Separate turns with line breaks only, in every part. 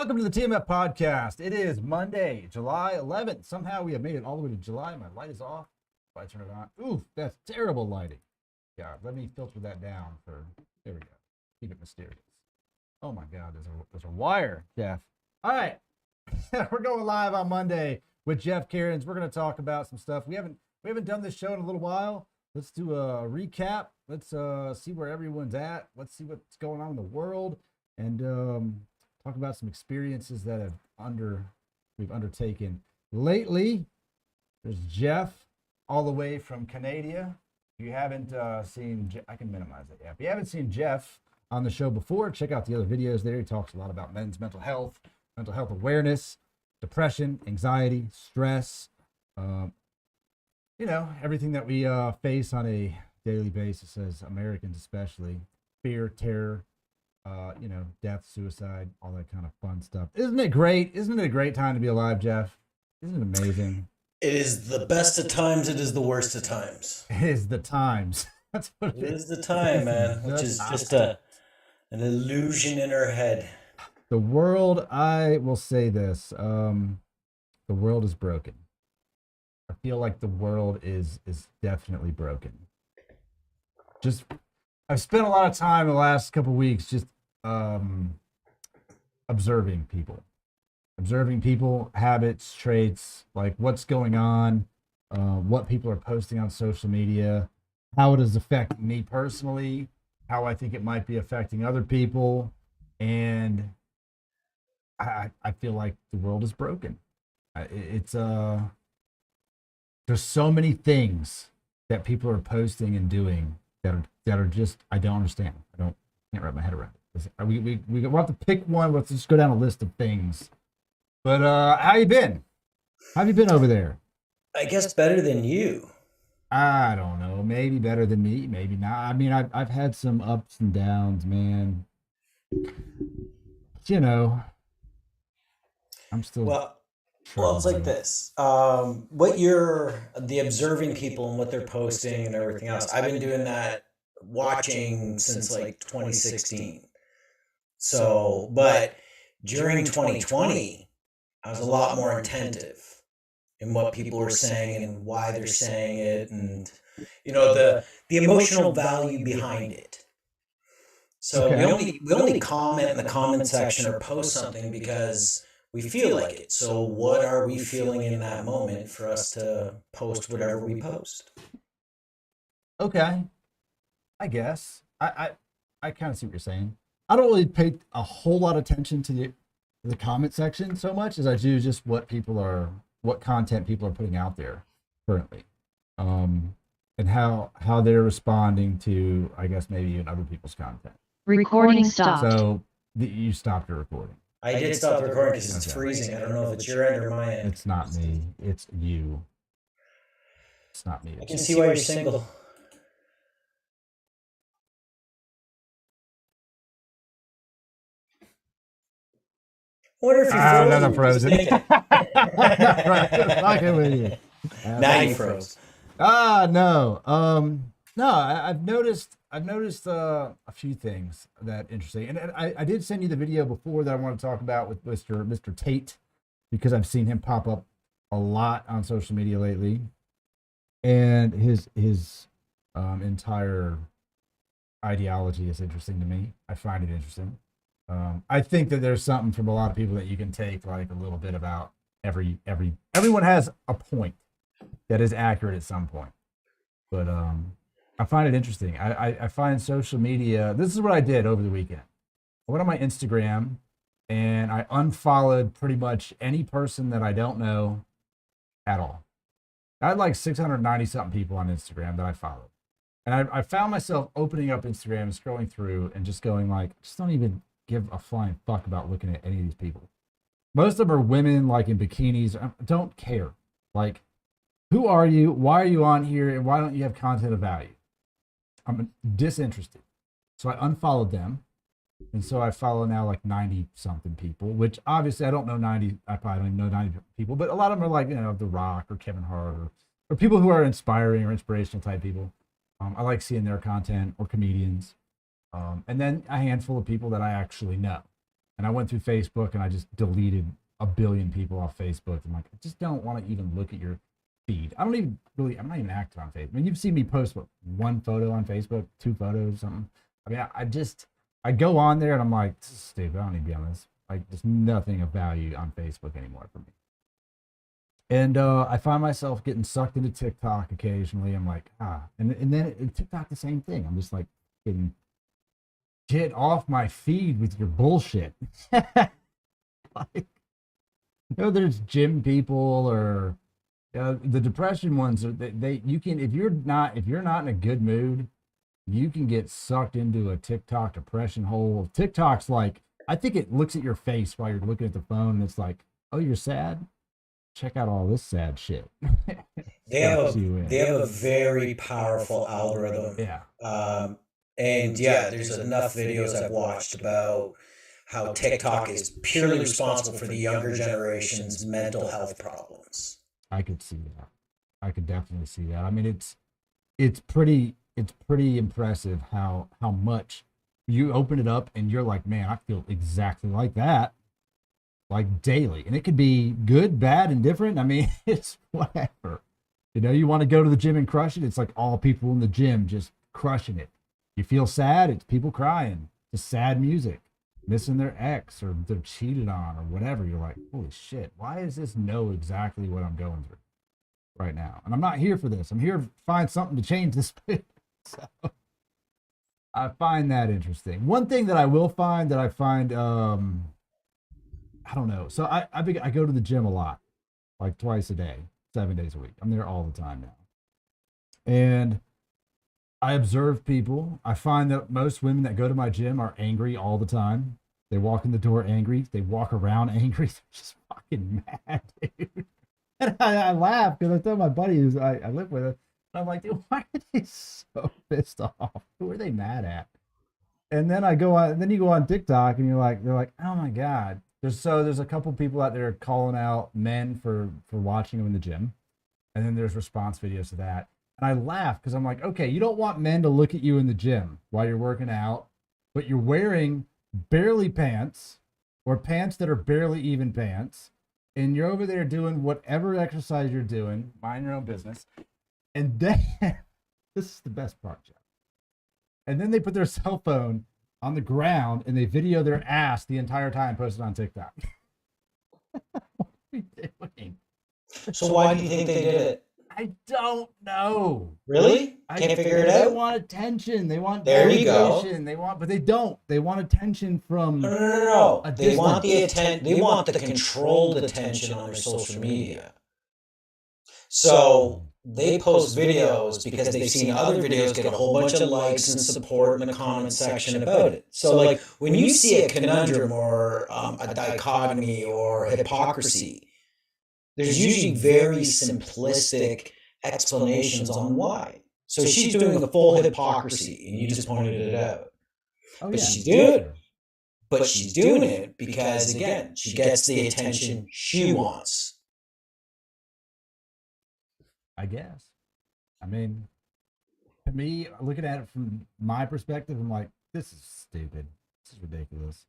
Welcome to the TMF podcast. It is Monday, July 11th. Somehow we have made it all the way to July. My light is off. If I turn it on, oof, that's terrible lighting. Yeah, let me filter that down for, there we go. Keep it mysterious. Oh my God, there's a wire, Jeff. All right, we're going live on Monday with Jeff Kerins. We're going to talk about some stuff. We haven't done this show in a little while. Let's do a recap. Let's see where everyone's at. Let's see what's going on in the world, and talk about some experiences that we've undertaken lately. There's Jeff, all the way from Canada. If you haven't seen, I can minimize it. Yeah, if you haven't seen Jeff on the show before, check out the other videos there. He talks a lot about men's mental health awareness, depression, anxiety, stress. Everything that we face on a daily basis as Americans, especially fear, terror, death, suicide, all that kind of fun stuff. Isn't it great? Isn't it a great time to be alive, Jeff? Isn't it amazing?
It is the best of times. It is the worst of times.
It is the times. That's what
it is. The time, man, which is just an illusion in our head.
The world, I will say this, the world is broken. I feel like the world is definitely broken. I've spent a lot of time the last couple of weeks just observing people, habits, traits, like what's going on, what people are posting on social media, how it is affecting me personally, how I think it might be affecting other people, and I feel like the world is broken. There's so many things that people are posting and doing that are just, I don't understand. Can't wrap my head around it. We'll have to pick one. Let's just go down a list of things. But how you been? How have you been over there?
I guess better than you.
I don't know. Maybe better than me. Maybe not. I mean, I've had some ups and downs, man. I'm still.
Well, it's like this. What you're the observing people and what they're posting and everything else. I've been doing that, watching since like 2016. So, but during 2020, I was a lot more attentive in what people were saying and why they're saying it, and the emotional value behind it. So we only comment in the comment section or post something because we feel like it. So what are we feeling in that moment for us to post whatever we post?
Okay, I guess I kind of see what you're saying. I don't really pay a whole lot of attention to the comment section so much as I do just what content people are putting out there currently, and how they're responding to, I guess, maybe even other people's content.
Recording stopped.
So you stopped your recording.
I did stop the recording because it's freezing. I don't know if it's your end or my end.
It's not me. It's you. It's not me.
I can see why you're single. I wonder if you're
frozen. Now
you froze.
No. No, I've noticed a few things that interesting, and I did send you the video before that I want to talk about with Mr. Tate, because I've seen him pop up a lot on social media lately, and his entire ideology is interesting to me. I find it interesting. I think that there's something from a lot of people that you can take like a little bit about everyone has a point that is accurate at some point, but I find it interesting. I find social media, this is what I did over the weekend. I went on my Instagram and I unfollowed pretty much any person that I don't know at all. I had like 690 something people on Instagram that I followed. And I found myself opening up Instagram and scrolling through and just going like, just don't even give a flying fuck about looking at any of these people. Most of them are women like in bikinis. I don't care. Like, who are you? Why are you on here? And why don't you have content of value? I'm disinterested. So I unfollowed them. And so I follow now like 90 something people, which obviously I don't know 90. I probably don't even know 90 people, but a lot of them are like, The Rock or Kevin Hart or people who are inspiring or inspirational type people. I like seeing their content, or comedians. And then a handful of people that I actually know. And I went through Facebook and I just deleted a billion people off Facebook. I'm like, I just don't want to even look at your feed. I'm not even active on Facebook. I mean, you've seen me post what, one photo on Facebook, 2 photos, something. I mean, I go on there and I'm like, this is stupid. I don't need to be on this. Like, there's nothing of value on Facebook anymore for me. And I find myself getting sucked into TikTok occasionally. I'm like, and then TikTok the same thing. I'm just like, getting, get off my feed with your bullshit. Like, there's gym people or the depression ones. They you can, if you're not in a good mood, you can get sucked into a TikTok depression hole. TikTok's like, I think it looks at your face while you're looking at the phone, and it's like, oh, you're sad? Check out all this sad shit.
They have a very powerful algorithm.
Yeah.
And yeah, there's enough videos I've watched about how TikTok is purely responsible for the younger generation's mental health problems.
I could see that. I could definitely see that. I mean, it's pretty impressive how much you open it up and you're like, man, I feel exactly like that, like daily. And it could be good, bad, and different. I mean, it's whatever. You want to go to the gym and crush it. It's like all people in the gym just crushing it. You feel sad. It's people crying. It's sad music, missing their ex or they're cheated on or whatever. You're like, holy shit, why does this know exactly what I'm going through right now? And I'm not here for this. I'm here to find something to change this. So I find that interesting. One thing that I will find that I find, I don't know. So I go to the gym a lot, like twice a day, 7 days a week. I'm there all the time now. And I observe people. I find that most women that go to my gym are angry all the time. They walk in the door angry. They walk around angry. They're just fucking mad, dude. And I laugh because I tell my buddy who's I live with, and I'm like, dude, why are they so pissed off? Who are they mad at? And then I go on, and then you go on TikTok, and they're like, oh my god. There's a couple people out there calling out men for watching them in the gym, and then there's response videos to that. And I laugh because I'm like, okay, you don't want men to look at you in the gym while you're working out, but you're wearing barely pants or pants that are barely even pants, and you're over there doing whatever exercise you're doing, mind your own business. And then, this is the best part, Jeff. And then they put their cell phone on the ground and they video their ass the entire time, posted on TikTok. What are we doing?
So why do you think they did it?
I don't know.
Really? Can't figure it out?
They want attention. They want
there you go.
But they don't. They want attention from
no. They want the attention. They want the controlled attention on their social media. So they post videos because they've seen other videos get a whole bunch of likes and support in the comment section about it. So like when you see a conundrum or a dichotomy or hypocrisy, there's usually very simplistic explanations on why. So she's doing the full hypocrisy, and you just pointed it out.
Oh,
but
yeah,
she's doing it because, again, she gets the attention she wants.
I guess. I mean, to me, looking at it from my perspective, I'm like, this is stupid. This is ridiculous.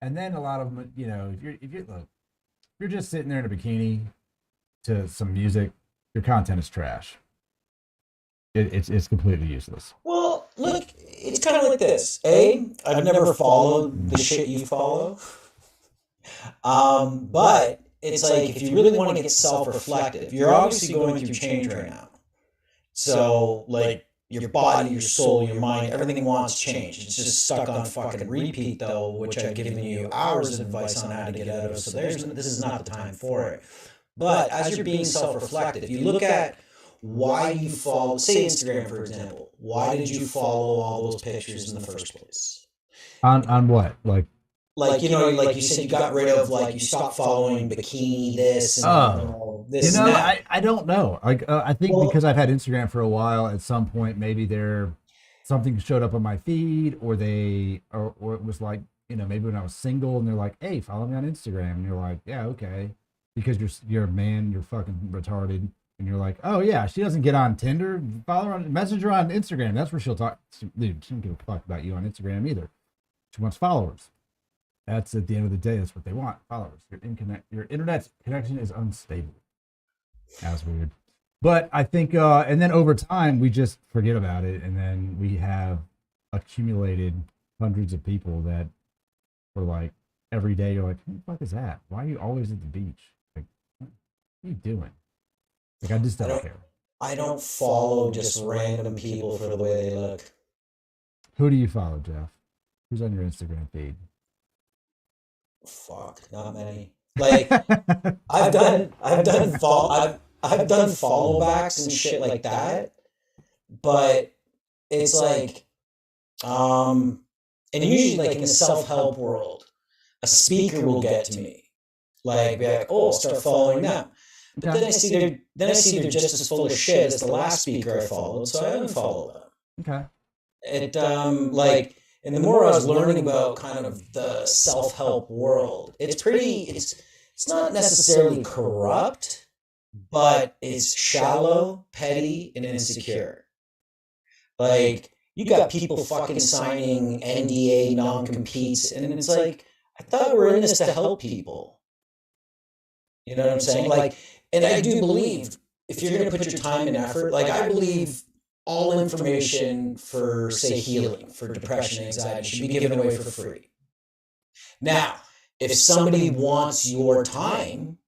And then a lot of them, if you're just sitting there in a bikini to some music, your content is trash. It's completely useless.
Well, look, it's kind of like this. I've never followed the shit you follow. But it's like, if you really want to get self-reflective, you're obviously going through change right now. So, like, your body, your soul, your mind, everything wants change. It's just stuck on fucking repeat, though, which I've given you hours of advice on how to get out of. So this is not the time for it. But as you're being self-reflective, you look at why you follow, say Instagram, for example. Why did you follow all those pictures in the first place?
On what? Like
you said, you got rid of, like, you stopped following bikini this and this and that.
I don't know. Like, I think because I've had Instagram for a while, at some point, maybe something showed up on my feed, or it was like, maybe when I was single and they're like, hey, follow me on Instagram. And you're like, yeah, okay. Because you're a man, you're fucking retarded. And you're like, oh yeah, she doesn't get on Tinder. Follow her message her on Instagram. That's where she'll talk. Dude, she don't give a fuck about you on Instagram either. She wants followers. That's at the end of the day, that's what they want. Followers. Your internet connection is unstable. That's weird. But I think, and then over time, we just forget about it, and then we have accumulated hundreds of people that were like every day. You're like, who the fuck is that? Why are you always at the beach? Like, what are you doing? Like, I just
I
don't
don't
care.
I don't follow just random people for the way they look.
Who do you follow, Jeff? Who's on your Instagram feed?
Fuck, not many. Like I've done follow backs and shit like that, but it's like and usually like in the self-help world, a speaker will get to me. Like be like, oh, start following them. But then I see they're just as full of shit as the last speaker I followed, so I unfollow them.
Okay.
It like and the more I was learning about kind of the self-help world, it's not necessarily corrupt, but it's shallow, petty, and insecure. Like you got people fucking signing NDA non-competes, and it's like, I thought we're in this to help people. You know what I'm saying? Like, and I do believe if you're going to put your time and effort, like I believe all information for, say, healing, for depression, anxiety should be given away for free. Now, if somebody wants your time,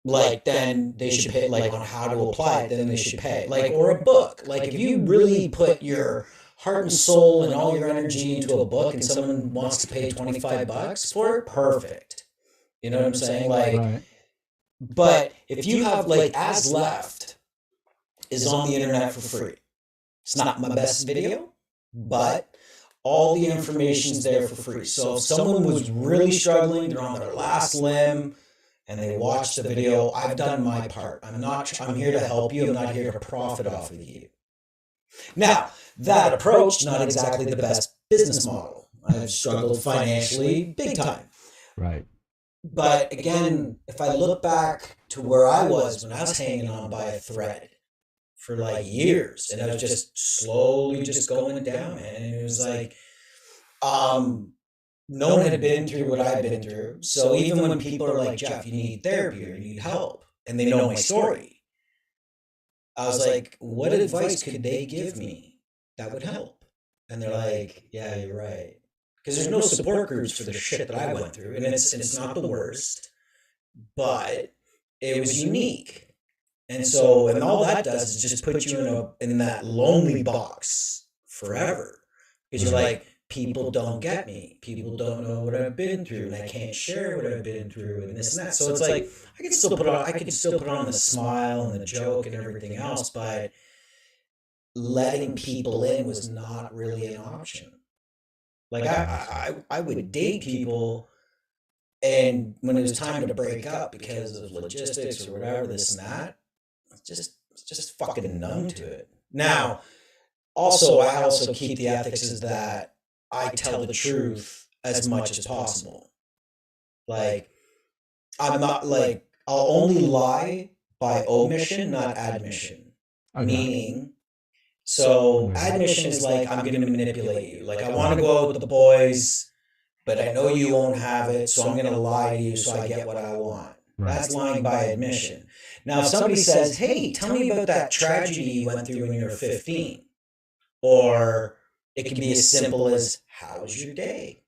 like then they should pay, like on how to apply it, then they should pay. Like, or a book. Like if you really put your heart and soul and all your energy into a book and someone wants to pay $25 for it, perfect. You know what I'm saying? Like,
Right.
but if you have like A.S.L.E.F.T is on the internet for free. It's not my best video, but all the information's there for free. So if someone was really struggling, they're on their last limb, and they watch the video, I've done my part. I'm here to help you. I'm not here to profit off of you. Now, that approach, not exactly the best business model. I've struggled financially big time.
Right.
But again, if I look back to where I was when I was hanging on by a thread for like years, and I was just slowly just going down, man. And it was like, no one had been through what I'd been through. So even when people are like, Jeff, you need therapy or you need help, and they know my story, I was like, what advice could they give me that would help? And they're like, yeah, you're right. Because there's no support groups for the shit that I went through. And it's not the worst, but it was unique. And so, and all that does is just put you in that lonely box forever. Because you're like, people don't get me. People don't know what I've been through, and I can't share what I've been through, and this and that. So it's like I could still put on the smile and the joke and everything else, but letting people in was not really an option. Like I would date people, and when it was time to break up because of logistics or whatever, this and that, just fucking numb to it. Now, also, I also keep the ethics is that I tell the truth as much as possible. Like, I'm not like, I'll only lie by omission, not admission. Okay. Meaning, so admission is like, I'm going to manipulate you. Like, I want to go out with the boys, but I know you won't have it, so I'm going to lie to you so I get what I want. Right. That's lying by admission. Now, if somebody says, hey, tell me about that tragedy you went through when you were 15, or it can be as simple as, how was your day?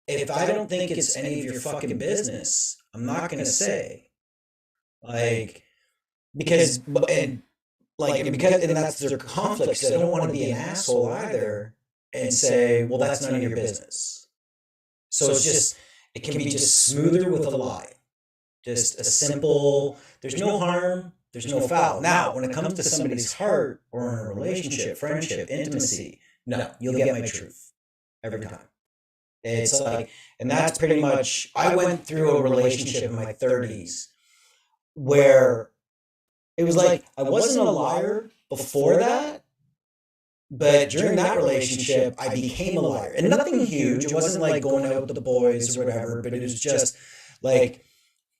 If I don't think it's any of your fucking business, I'm not going to say. Like, because that's their conflict. So I don't want to be an asshole either and say, well, that's none of your business. So it can be just smoother with a lie. Just a simple, there's no harm, there's no foul. Now, when it comes to somebody's heart or in a relationship, friendship, intimacy, no, you'll get my truth every time. It's like, and that's pretty much, I went through a relationship in my 30s where it was like, I wasn't a liar before that, but during that relationship, I became a liar. And nothing huge. It wasn't like going out with the boys or whatever, but it was just like,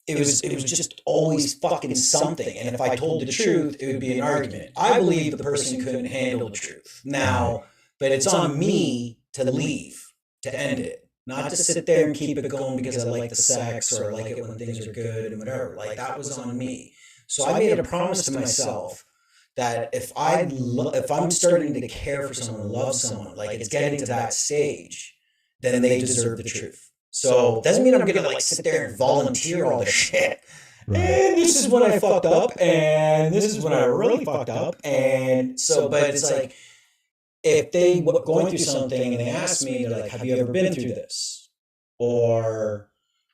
it was just always fucking something. And if I told the truth, it would be an argument. I believe the person couldn't handle the truth. Now, but it's on me to leave. to end it, not to sit there and keep it going because I like the sex or I like it when things are good and whatever. Like that was on me. So I made a promise to myself that if I'm starting to care for someone, love someone, like it's getting to that stage, then they deserve the truth. So doesn't mean I'm gonna like sit there and volunteer all this shit.
Right.
And this is when I fucked up, and this is when I really fucked up, and so, but it's like if they were going through something and they ask me, they're like, "Have you ever been through this?" Or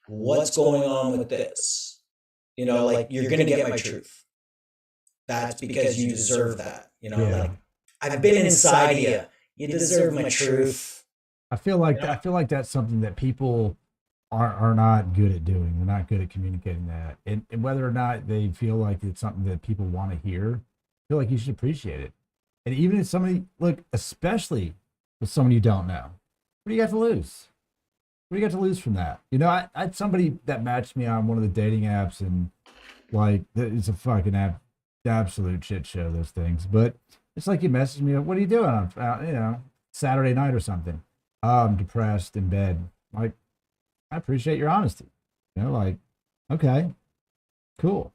"What's going on with this?" You know, like you're gonna get my truth. That's because you deserve that. You know,
Yeah.
like I've been inside of you. You deserve my truth.
I feel like that's something that people are not good at doing. They're not good at communicating that, and whether or not they feel like it's something that people want to hear, I feel like you should appreciate it. And even if somebody look, especially with someone you don't know, what do you got to lose? What do you got to lose from that? You know, I had somebody that matched me on one of the dating apps, and like it's a fucking absolute shit show. Those things, but it's like you message me, what are you doing on you know, Saturday night or something? I'm depressed in bed. Like, I appreciate your honesty. You know, like, okay, cool.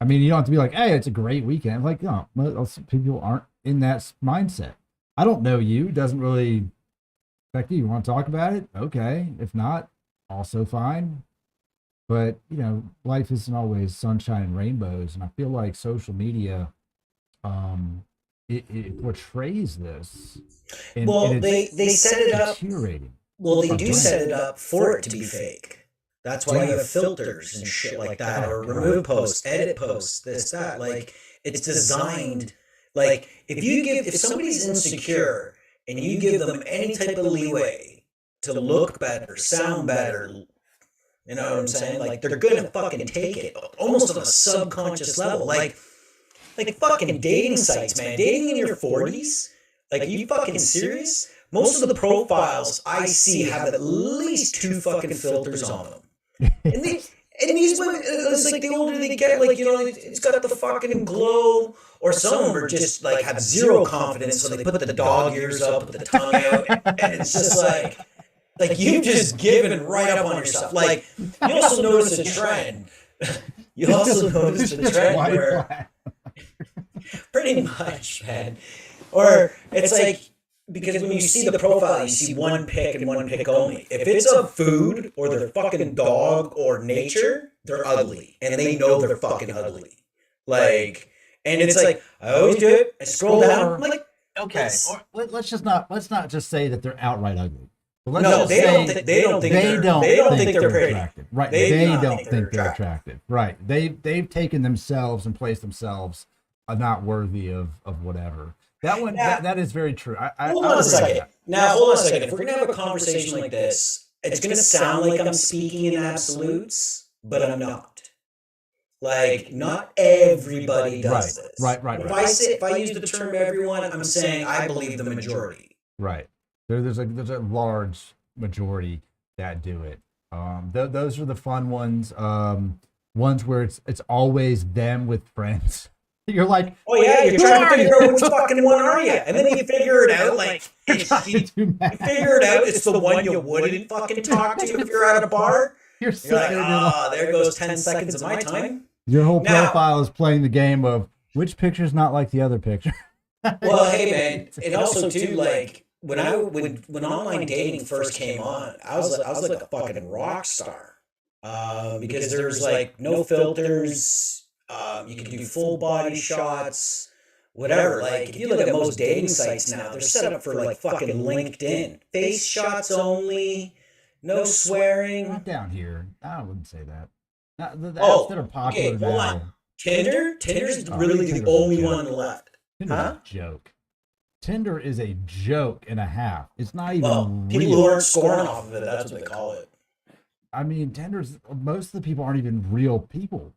I mean, you don't have to be like, hey, it's a great weekend. Like, no, most people aren't in that mindset. I don't know you. It doesn't really affect you. You want to talk about it? Okay. If not, also fine. But, you know, life isn't always sunshine and rainbows. And I feel like social media, it portrays this.
Well,
and
they set it up.
deteriorating.
Well, they
our
do
brain.
set it up for it to be fake. That's why you have filters and shit like that, or remove posts, edit posts, this, that. Like, it's designed. Like, if somebody's insecure and you give them any type of leeway to look better, sound better, you know what I'm saying? Like, they're gonna fucking take it almost on a subconscious level. Like fucking dating sites, man. Dating in your 40s? Like, are you fucking serious? Most of the profiles I see have at least 2 fucking filters on them. And these women, it's like the older they get, like, you know, it's got the fucking glow. Or some of them are just like have zero confidence, so they put the dog ears up, put the tongue out, and it's just like you've just given right up on yourself. Like, you also notice a trend. You also notice a trend where pretty much, man. Or it's like, because when you see the profile, you see one pick and one pick only. If it's of food or their fucking dog or nature, they're ugly. And they know they're fucking ugly. Like, and it's like, I always do it. I scroll down. I'm like,
okay. Let's not just say that they're outright ugly. But
no, they don't think they're pretty.
Attractive. Right.
They
don't think they're attractive. Right. They've taken themselves and placed themselves not worthy of whatever. That one, that is very true.
Hold on a second. Now, hold on a second. If we're going to have a conversation like this, it's going to sound like I'm speaking in absolutes, but I'm not. Like, not everybody does this.
Right.
If I use the term everyone, I'm saying I believe the majority.
Right. There's a large majority that do it. Those are the fun ones. Ones where it's always them with friends. You're like,
oh yeah, you're trying to figure out which fucking one are you, and then you figure it out. Like, you figure it out. It's the one you wouldn't fucking talk to if you're at a bar. You're like, there goes 10 seconds of my time.
Your whole profile is playing the game of which picture's not like the other picture.
Well, hey man, and also too, like when online dating first came on, I was like a fucking rock star, because there's like no filters. You can do full body shots, whatever. Like, if you look at most dating sites now, they're set up for like fucking LinkedIn. Face shots only, no swearing.
Not down here. I wouldn't say that. The apps that are popular
okay, hold
now.
on. Tinder's really the only one on the left.
Tinder's a joke. Tinder is a joke and a half. It's not even
people
real.
who aren't scoring off of it, that's what they call it.
I mean, most of the people aren't even real people.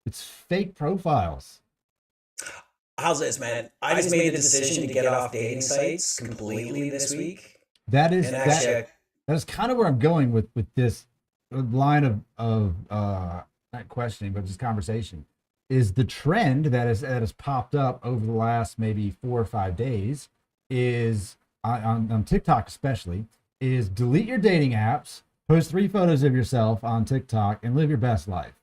It's fake profiles.
How's this, man? I just made the decision to get off dating sites completely this week.
That is kind of where I'm going with this line of not questioning, but just conversation. Is the trend that has popped up over the last maybe 4 or 5 days is on TikTok especially is delete your dating apps, post 3 photos of yourself on TikTok, and live your best life.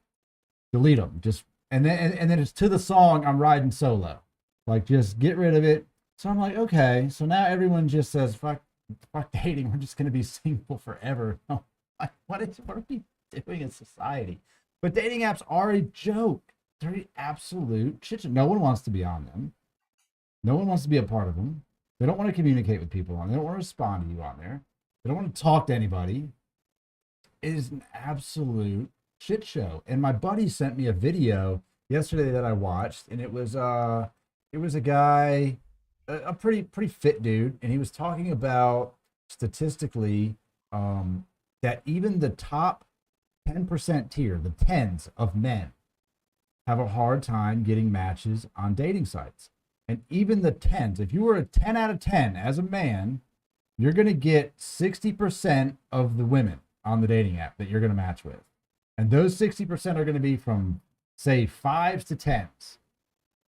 Delete them. Just and then it's to the song "I'm Riding Solo." Like, just get rid of it. So I'm like, okay. So now everyone just says, "Fuck dating. We're just gonna be single forever." Like, what are we doing in society? But dating apps are a joke. They're an absolute shit show. No one wants to be on them. No one wants to be a part of them. They don't want to communicate with people on there. They don't want to respond to you on there. They don't want to talk to anybody. It is an absolute shit show. And my buddy sent me a video yesterday that I watched, and it was a guy, a pretty fit dude, and he was talking about statistically that even the top 10% tier, the tens of men, have a hard time getting matches on dating sites. And even the tens, if you were a 10 out of 10 as a man, you're going to get 60% of the women on the dating app that you're going to match with. And those 60% are going to be from, say, 5s to 10s.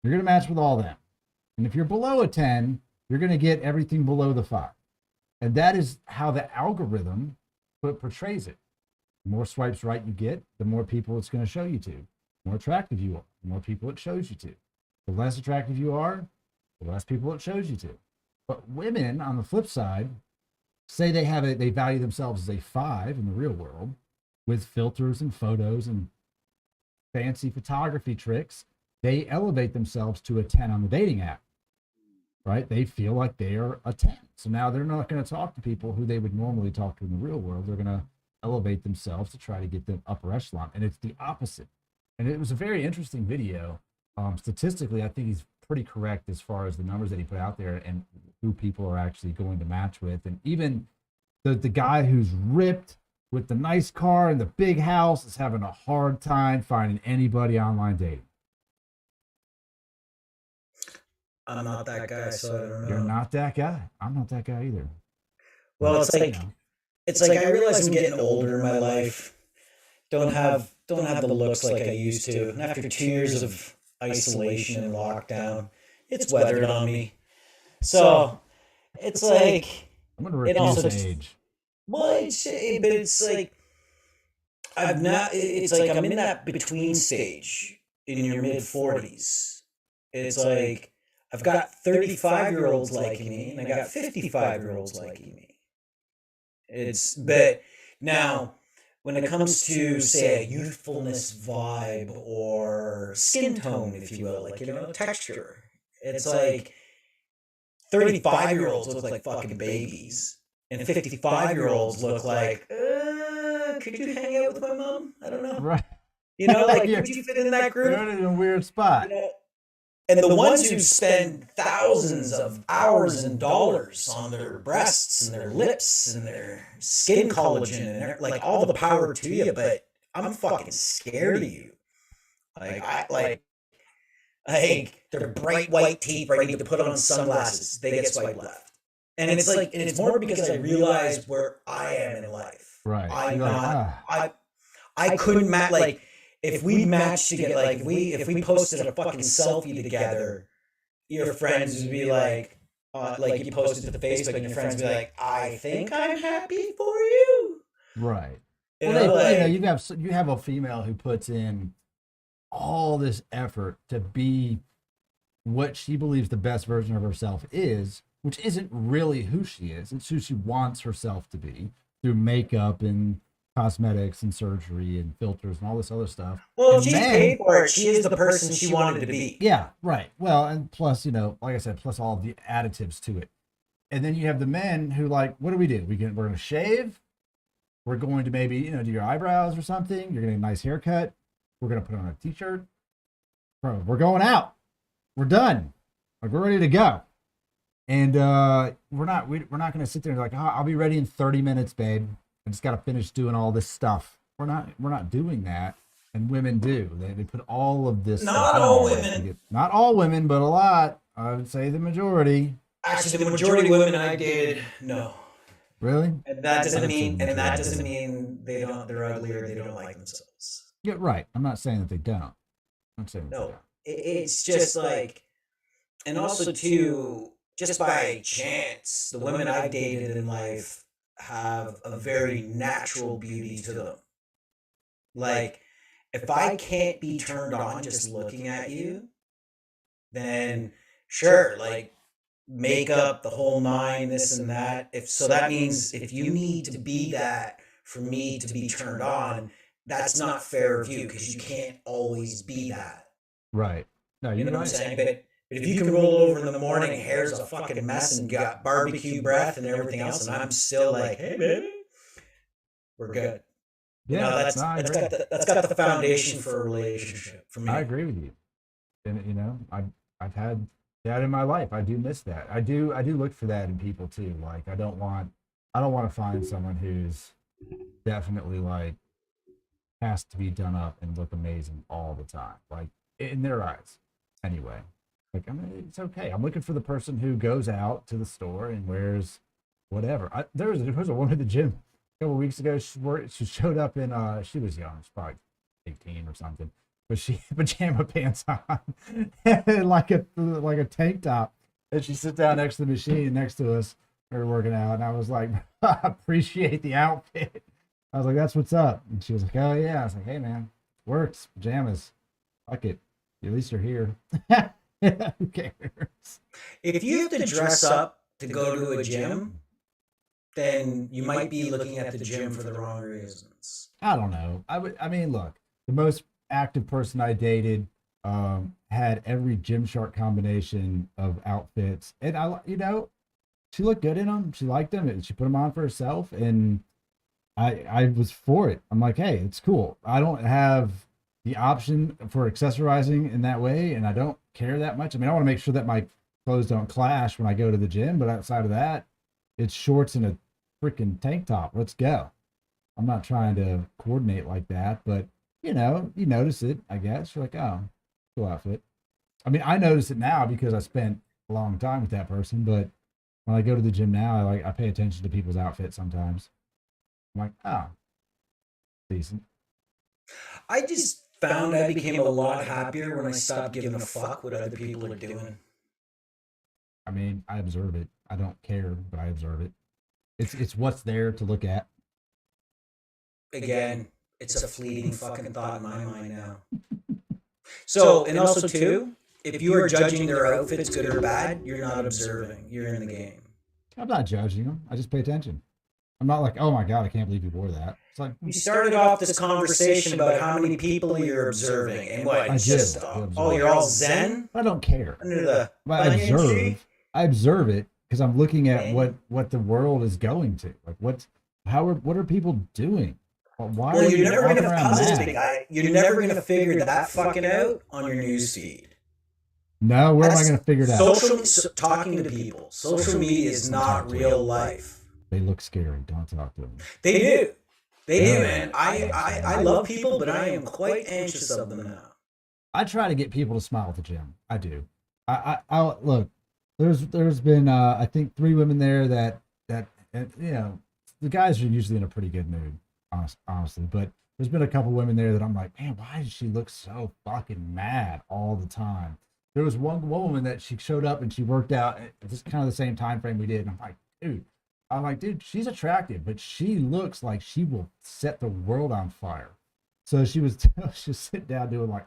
You're going to match with all them. And if you're below a 10, you're going to get everything below the 5. And that is how the algorithm portrays it. The more swipes right you get, the more people it's going to show you to. The more attractive you are, the more people it shows you to. The less attractive you are, the less people it shows you to. But women, on the flip side, say they value themselves as a 5 in the real world, with filters and photos and fancy photography tricks. They elevate themselves to a 10 on the dating app, right? They feel like they are a 10. So now they're not going to talk to people who they would normally talk to in the real world. They're going to elevate themselves to try to get the upper echelon. And it's the opposite. And it was a very interesting video. Statistically, I think he's pretty correct as far as the numbers that he put out there and who people are actually going to match with. And even the guy who's ripped with the nice car and the big house is having a hard time finding anybody online dating.
I'm not that guy, so I don't know.
You're not that guy. I'm not that guy either.
Well, it's like I realize I'm getting older in my life. Don't have the looks like I used to. And after 2 years of isolation and lockdown, it's weathered on me. So it's like
I'm gonna refuse age.
Well, it's like I've not. It's like I'm in that between stage in your mid 40s. It's like I've got 35-year-olds liking me, and I got 55-year-olds liking me. But now, when it comes to, say, a youthfulness vibe or skin tone, if you will, like, texture, it's like 35-year-olds look like fucking babies, and 55-year-olds look like, could you hang out with my mom? I don't know.
Right.
Like, could you fit in that group?
You're in a weird spot.
And the ones who spend thousands of hours and dollars on their breasts and their lips and their skin collagen and like all the power to you, but I'm fucking scared of you. Like their bright white teeth ready to put on sunglasses, they get swiped left. And it's like, and it's more because I realize where I am in life.
Right.
I couldn't match, like, if we matched together, like if we posted a fucking selfie together, your friends would be like you posted to the Facebook, and your friends would be like, I think I'm happy for you.
Right.
You
you have a female who puts in all this effort to be what she believes the best version of herself is, which isn't really who she is. It's who she wants herself to be through makeup and cosmetics and surgery and filters and all this other stuff.
Well, if she's paid for it, she is the person she wanted to be.
Yeah, right. Well, and plus, like I said, plus all of the additives to it. And then you have the men who, like, what do? We're going to shave. We're going to maybe, do your eyebrows or something. You're going to get a nice haircut. We're going to put on a t-shirt. Bro, we're going out. We're done. Like, we're ready to go. And we're not going to sit there and like, I'll be ready in 30 minutes, babe. I just got to finish doing all this stuff. We're not doing that, and women do. They put all of this.
Not all women.
Not all women, but a lot. I would say the majority.
Actually, the majority of women I dated, no.
Really?
And that doesn't mean they're ugly or they don't like themselves.
Yeah, right. I'm not saying that they don't. I'm saying
no. It's just like, and also too, just by chance, the women I've dated in life have a very natural beauty to them. Like, if I can't be turned on just looking at you, then sure, like makeup, the whole nine, this and that. If so, that means if you need to be that for me to be turned on, that's not fair of you because you can't always be that.
Right. No,
You
you're
know what I'm
right.
saying? But if you can roll over in the morning, hair's a fucking mess, and you got barbecue breath and everything else, and I'm still like, hey baby, we're good. You know,
Yeah. No, I agree.
that's got the foundation for a relationship for
I
me.
agree with you. And you know, I've had that in my life. I do miss that. I do look for that in people too. Like I don't want to find someone who's definitely like has to be done up and look amazing all the time. Like in their eyes. Anyway. Like I mean, it's okay. I'm looking for the person who goes out to the store and wears whatever. There was a woman at the gym a couple weeks ago. She showed up in she was young, she's probably 18 or something, but she had pajama pants on and like a tank top. And she sits down next to the machine next to us. We were working out, and I was like, I appreciate the outfit. I was like, that's what's up. And she was like, oh yeah. I was like, hey man, works, pajamas, fuck it. At least you're here. Who cares?
If you have to dress up to go to a gym, then you might be looking at the gym for the wrong reasons.
I don't know. I mean, look, the most active person I dated had every Gymshark combination of outfits, and you know, she looked good in them. She liked them, and she put them on for herself, and I was for it. I'm like, hey, it's cool. I don't have the option for accessorizing in that way, and I don't care that much. I mean, I want to make sure that my clothes don't clash when I go to the gym, but outside of that, it's shorts and a freaking tank top. Let's go. I'm not trying to coordinate like that, but you know, you notice it, I guess. You're like, oh, cool outfit. I mean, I notice it now because I spent a long time with that person, but when I go to the gym now, I pay attention to people's outfits sometimes. I'm like, oh, decent.
I just found I became a lot happier when I stopped giving a fuck what other people are doing.
I mean, I observe it. I don't care, but I observe it. It's what's there to look at.
Again, it's a fleeting fucking thought in my mind now. So, and also too, if you are judging their outfits good or bad, you're not observing. You're in the game.
I'm not judging them. I just pay attention. I'm not like, oh my god, I can't believe you wore that. It's like
You started off this conversation about how many people you're observing, and what?
I
It's
do.
just,
I observe.
oh, you're all zen
I don't care.
under the
But
banyan tree.
I observe it because I'm looking at
Man.
what the world is going to. Like what are people doing? Why
Well,
are
you're
you
never
walking
gonna
around
puzzle
mad?
big guy. You're never gonna figure that fucking out on your news feed.
No, where am I going to figure it out?
Talking to people. Social media is not real life.
They look scary. Don't talk to them.
They do. They do,
Yeah.
man. I love people, but I am quite anxious of them now.
I try to get people to smile at the gym. I do. I look. There's been I think 3 women there that you know, the guys are usually in a pretty good mood, honestly. But there's been a couple women there that I'm like, man, why does she look so fucking mad all the time? There was one woman that she showed up and she worked out at just kind of the same time frame we did, and I'm like, dude, she's attractive, but she looks like she will set the world on fire. So she was she was sitting down doing like,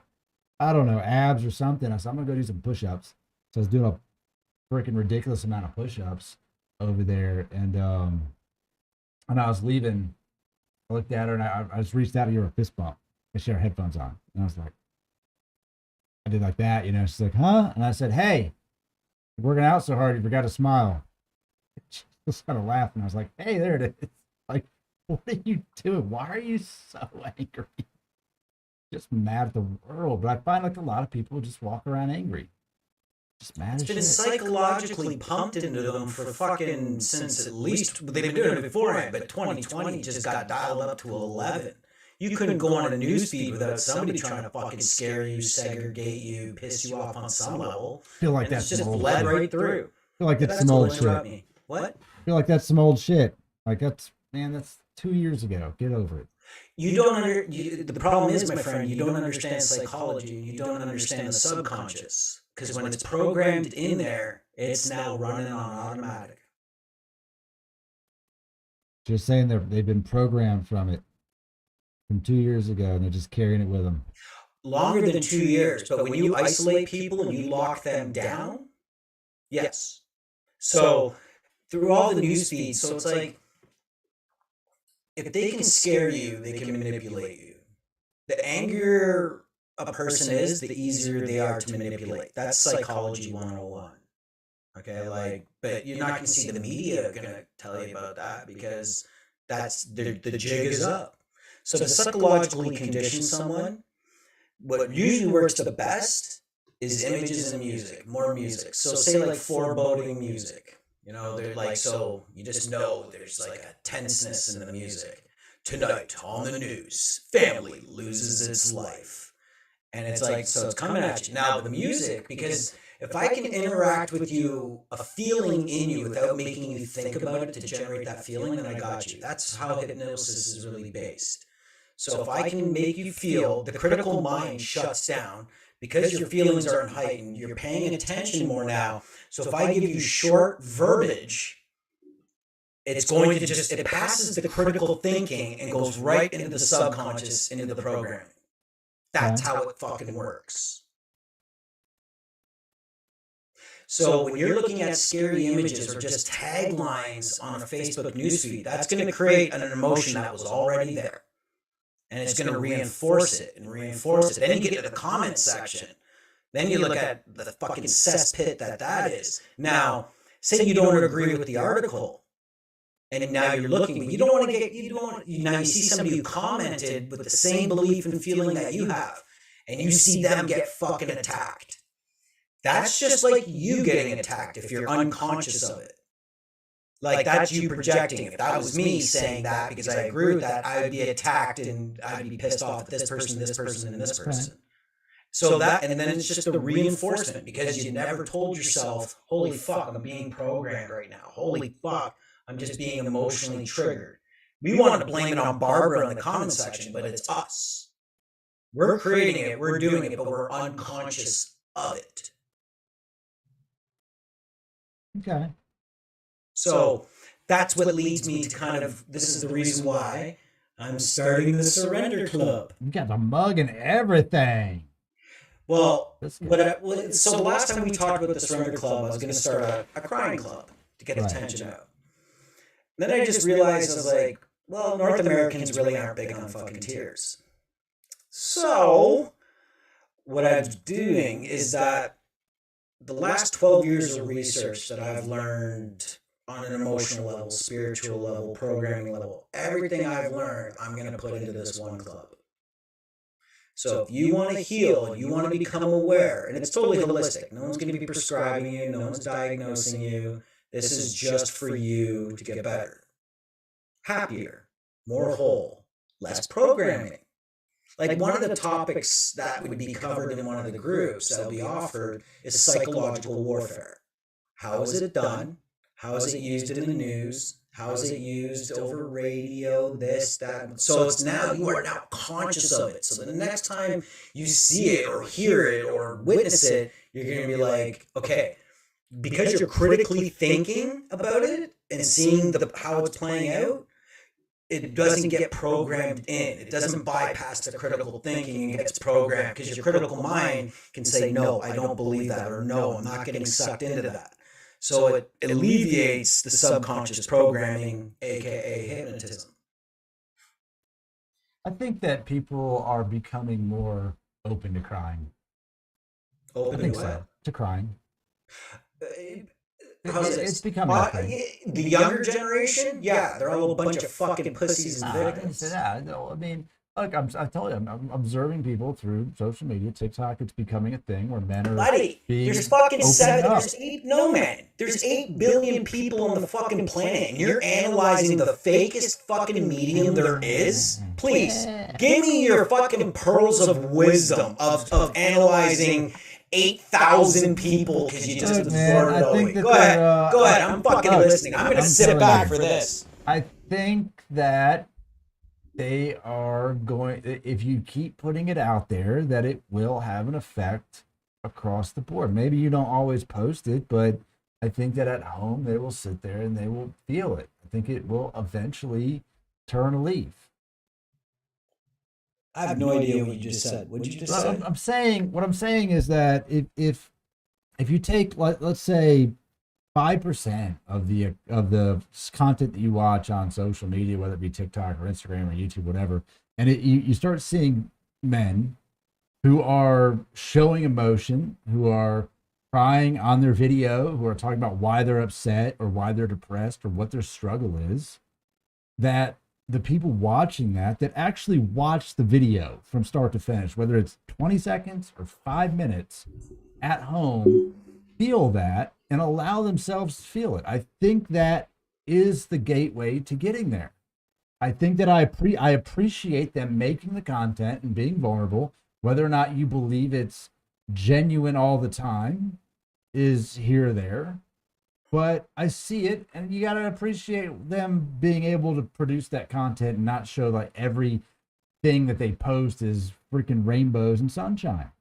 I don't know, abs or something. I said, I'm gonna go do some push-ups. So I was doing a freaking ridiculous amount of push-ups over there, and I was leaving. I looked at her and I just reached out to give her a fist bump and she had her headphones on, and I was like, I did like that, you know. She's like, huh? And I said, hey, you're working out so hard, you forgot to smile. She just started laughing. I was like, hey, there it is. Like, what are you doing? Why are you so angry? Just mad at the world. But I find like a lot of people just walk around angry. Just mad
It's
as
been
shit.
psychologically pumped into them for fucking since at least they've been doing it beforehand, but 2020 just got dialed up to 11. You couldn't go on a news feed without somebody trying to fucking scare you, segregate you, piss you off on some level.
I feel like
And it's
that's
just
some old
bled
shit.
right through.
I feel like that's
That's
some
what
old
will
shit.
interrupt me. What?
I feel like that's some old shit. Like that's 2 years ago. Get over it.
You don't the problem is, my friend, you don't understand psychology. You don't understand the subconscious. Because when it's programmed in there, it's now running on automatic.
Just saying they've been programmed from it from 2 years ago, and they're just carrying it with them.
Longer than 2 years, but when you isolate people and you lock them down, yes. So through all the news feeds, so it's like if they can scare you, they can manipulate you. The angrier a person is, the easier they are to manipulate. That's psychology 101. Okay, like, but you're not going to see the media going to tell you about that because that's the jig is up. So to psychologically condition someone, what usually works the best is images and music, more music. So say like foreboding music. You know, they're like, so you just know there's like a tenseness in the music. Tonight on the news, family loses its life. And it's like, so it's coming at you. Now, the music, because if I can interact with you, a feeling in you without making you think about it to generate that feeling, then I got you. That's how hypnosis is really based. So if I can make you feel, the critical mind shuts down because your feelings aren't heightened. You're paying attention more now. So if I give you short verbiage, it's going to just, it passes the critical thinking and goes right into the subconscious, into the programming. That's how it fucking works. So when you're looking at scary images or just taglines on a Facebook newsfeed, that's going to create an emotion that was already there. And it's going to reinforce it and reinforce it. Then you get to the comment section. Then you look at the fucking cesspit that is. Now, say you don't agree with the article, and now you're looking, but you don't want to get, now you see somebody who commented with the same belief and feeling that you have, and you see them get fucking attacked. That's just like you getting attacked if you're unconscious of it. Like that's you projecting. If that was me saying that because I agree with that, I would be attacked and I'd be pissed off at this person, and this person. So that, and then it's just a reinforcement because you never told yourself, holy fuck, I'm being programmed right now. Holy fuck, I'm just being emotionally triggered. We want to blame it on Barbara in the comment section, but it's us. We're creating it, we're doing it, but we're unconscious of it.
Okay.
So that's what leads me to kind of, this is the reason why I'm starting the Surrender Club.
You got the mug and everything.
Well, so the last time we talked about the Surrender Club, I was going to start a crying club to get attention out. Then I just realized, I was like, well, North Americans really aren't big on fucking tears. So what I'm doing is that the last 12 years of research that I've learned on an emotional level, spiritual level, programming level, everything I've learned, I'm going to put into this one club. So if you want to heal and you want to become aware, and it's totally holistic, no one's going to be prescribing you, no one's diagnosing you. This is just for you to get better, happier, more whole, less programming. Like one of the topics that would be covered in one of the groups that will be offered is psychological warfare. How is it done? How is it used in the news? How is it used over radio, this, that? So it's now, you are now conscious of it. So the next time you see it or hear it or witness it, you're going to be like, okay, because you're critically thinking about it and seeing how it's playing out, it doesn't get programmed in. It doesn't bypass the critical thinking and gets programmed because your critical mind can say, no, I don't believe that, or no, I'm not getting sucked into that. So it alleviates the subconscious programming, aka hypnotism.
I think that people are becoming more open to crying.
Open
I think
to
so. To crying.
It's
becoming a thing.
The younger generation, yeah, they're all a bunch of fucking pussies and victims.
I mean, look, I tell you, I'm observing people through social media, TikTok. It's becoming a thing where men are.
Buddy, there's fucking there's 8 billion people on the fucking planet, and you're analyzing the fakest fucking medium there is. Please, give me your fucking pearls of wisdom of analyzing 8,000 people because you just absorbed it all. Go ahead. I'm fucking listening. I'm gonna sit back for this.
I think that they are going, if you keep putting it out there, that it will have an effect across the board. Maybe you don't always post it, but I think that at home they will sit there and they will feel it. I think it will eventually turn a leaf.
I have no idea what you just said. What did you just say?
I'm saying what I'm saying is that if you take let's say 5% of the content that you watch on social media, whether it be TikTok or Instagram or YouTube, whatever, and you start seeing men who are showing emotion, who are crying on their video, who are talking about why they're upset or why they're depressed or what their struggle is, that the people watching that actually watch the video from start to finish, whether it's 20 seconds or 5 minutes at home, feel that and allow themselves to feel it. I think that is the gateway to getting there. I think that I appreciate them making the content and being vulnerable, whether or not you believe it's genuine all the time is here or there. But I see it, and you got to appreciate them being able to produce that content and not show like everything that they post is freaking rainbows and sunshine.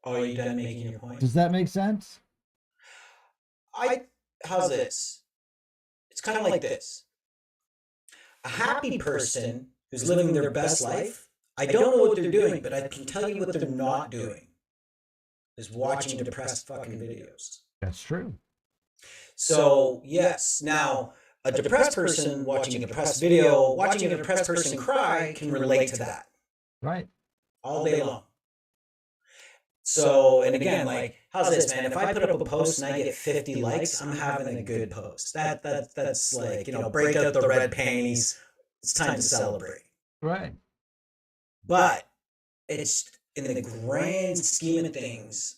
Oh, are you done making your point?
Does that make sense?
How's this? It's kind of like this. A happy person who's living their best life, I don't know what they're doing, but I can tell you what they're not doing is watching depressed fucking videos.
That's true.
So, yes, now a depressed person watching a depressed video, watching a depressed person cry can relate to that.
Right.
All day long. So, and again, like, how's this, man? If I put up a post and I get 50 likes, I'm having a good post. That's like, break out the red panties. It's time to celebrate.
Right.
But it's in the grand scheme of things,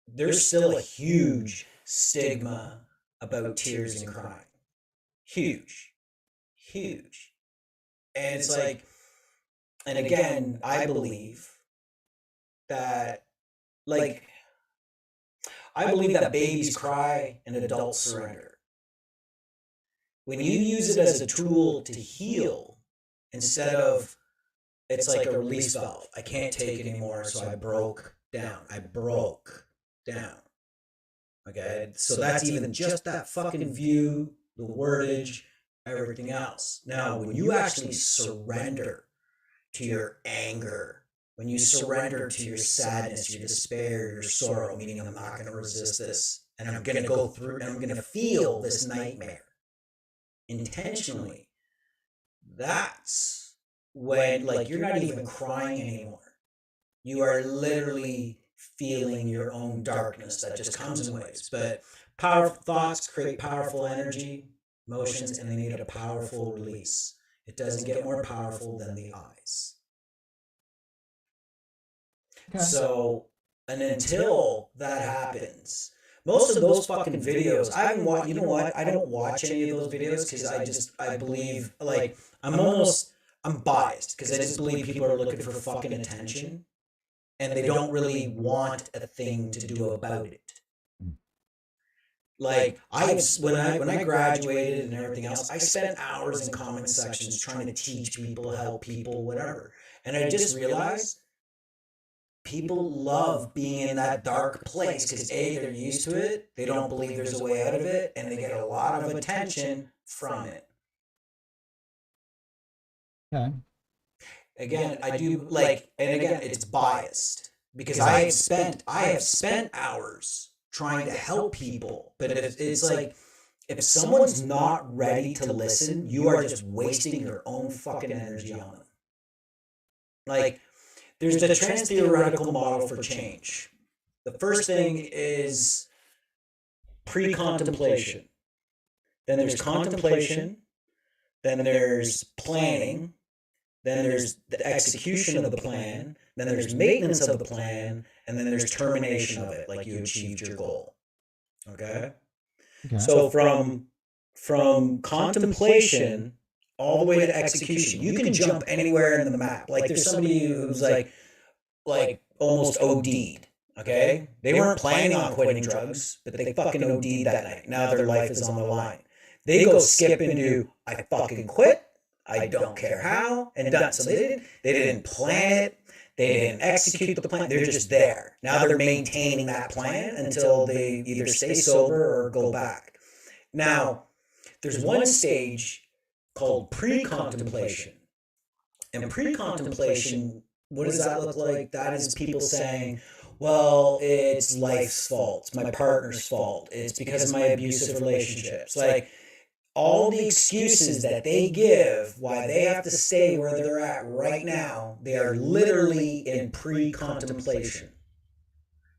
there's still a huge stigma about tears and crying. Huge. Huge. And it's like, and again, I believe that, like, I believe that babies cry and adults surrender. When you use it as a tool to heal, instead of, it's like a release valve. I can't take it anymore, so I broke down. Okay? So that's even just that fucking view, the wordage, everything else. Now, when you actually surrender to your anger, when you surrender to your sadness, your despair, your sorrow, meaning I'm not going to resist this, and I'm going to go through, and I'm going to feel this nightmare intentionally, that's when, like, you're not even crying anymore. You are literally feeling your own darkness that just comes in waves. But powerful thoughts create powerful energy, emotions, and they need a powerful release. It doesn't get more powerful than the eyes. Okay. So, and until that happens, most of those fucking videos, I haven't watched, you know what? I don't watch any of those videos because I believe, like, I'm biased because I just believe people are looking for fucking attention and they don't really want a thing to do about it. Like, when I graduated and everything else, I spent hours in comment sections trying to teach people, help people, whatever. And I just realized people love being in that dark place because A, they're used to it, they don't believe there's a way out of it, and they get a lot of attention from it.
Okay.
Again, I do like, and again, it's biased because I have spent hours trying to help people, but it's like, if someone's not ready to listen, you are just wasting your own fucking energy on them. Like, there's the trans-theoretical model for change. The first thing is pre-contemplation. Then there's contemplation. Then there's planning. Then there's the execution of the plan. Then there's maintenance of the plan. And then there's termination of it, like you achieved your goal. Okay? So from contemplation all the way to execution, you can jump anywhere in the map. Like, there's somebody who's like almost OD'd. Okay? They weren't planning on quitting drugs, but they fucking OD'd that night. Now their life is on the line. They go skip into, I fucking quit, I don't care how, and done. So they didn't plan it. They didn't execute the plan. They're just there. Now they're maintaining that plan until they either stay sober or go back. Now, there's one stage called pre-contemplation. And pre-contemplation, what does that look like? That is people saying, well, it's life's fault. It's my partner's fault. It's because of my abusive relationships. Like, all the excuses that they give why they have to stay where they're at right now, they are literally in pre-contemplation.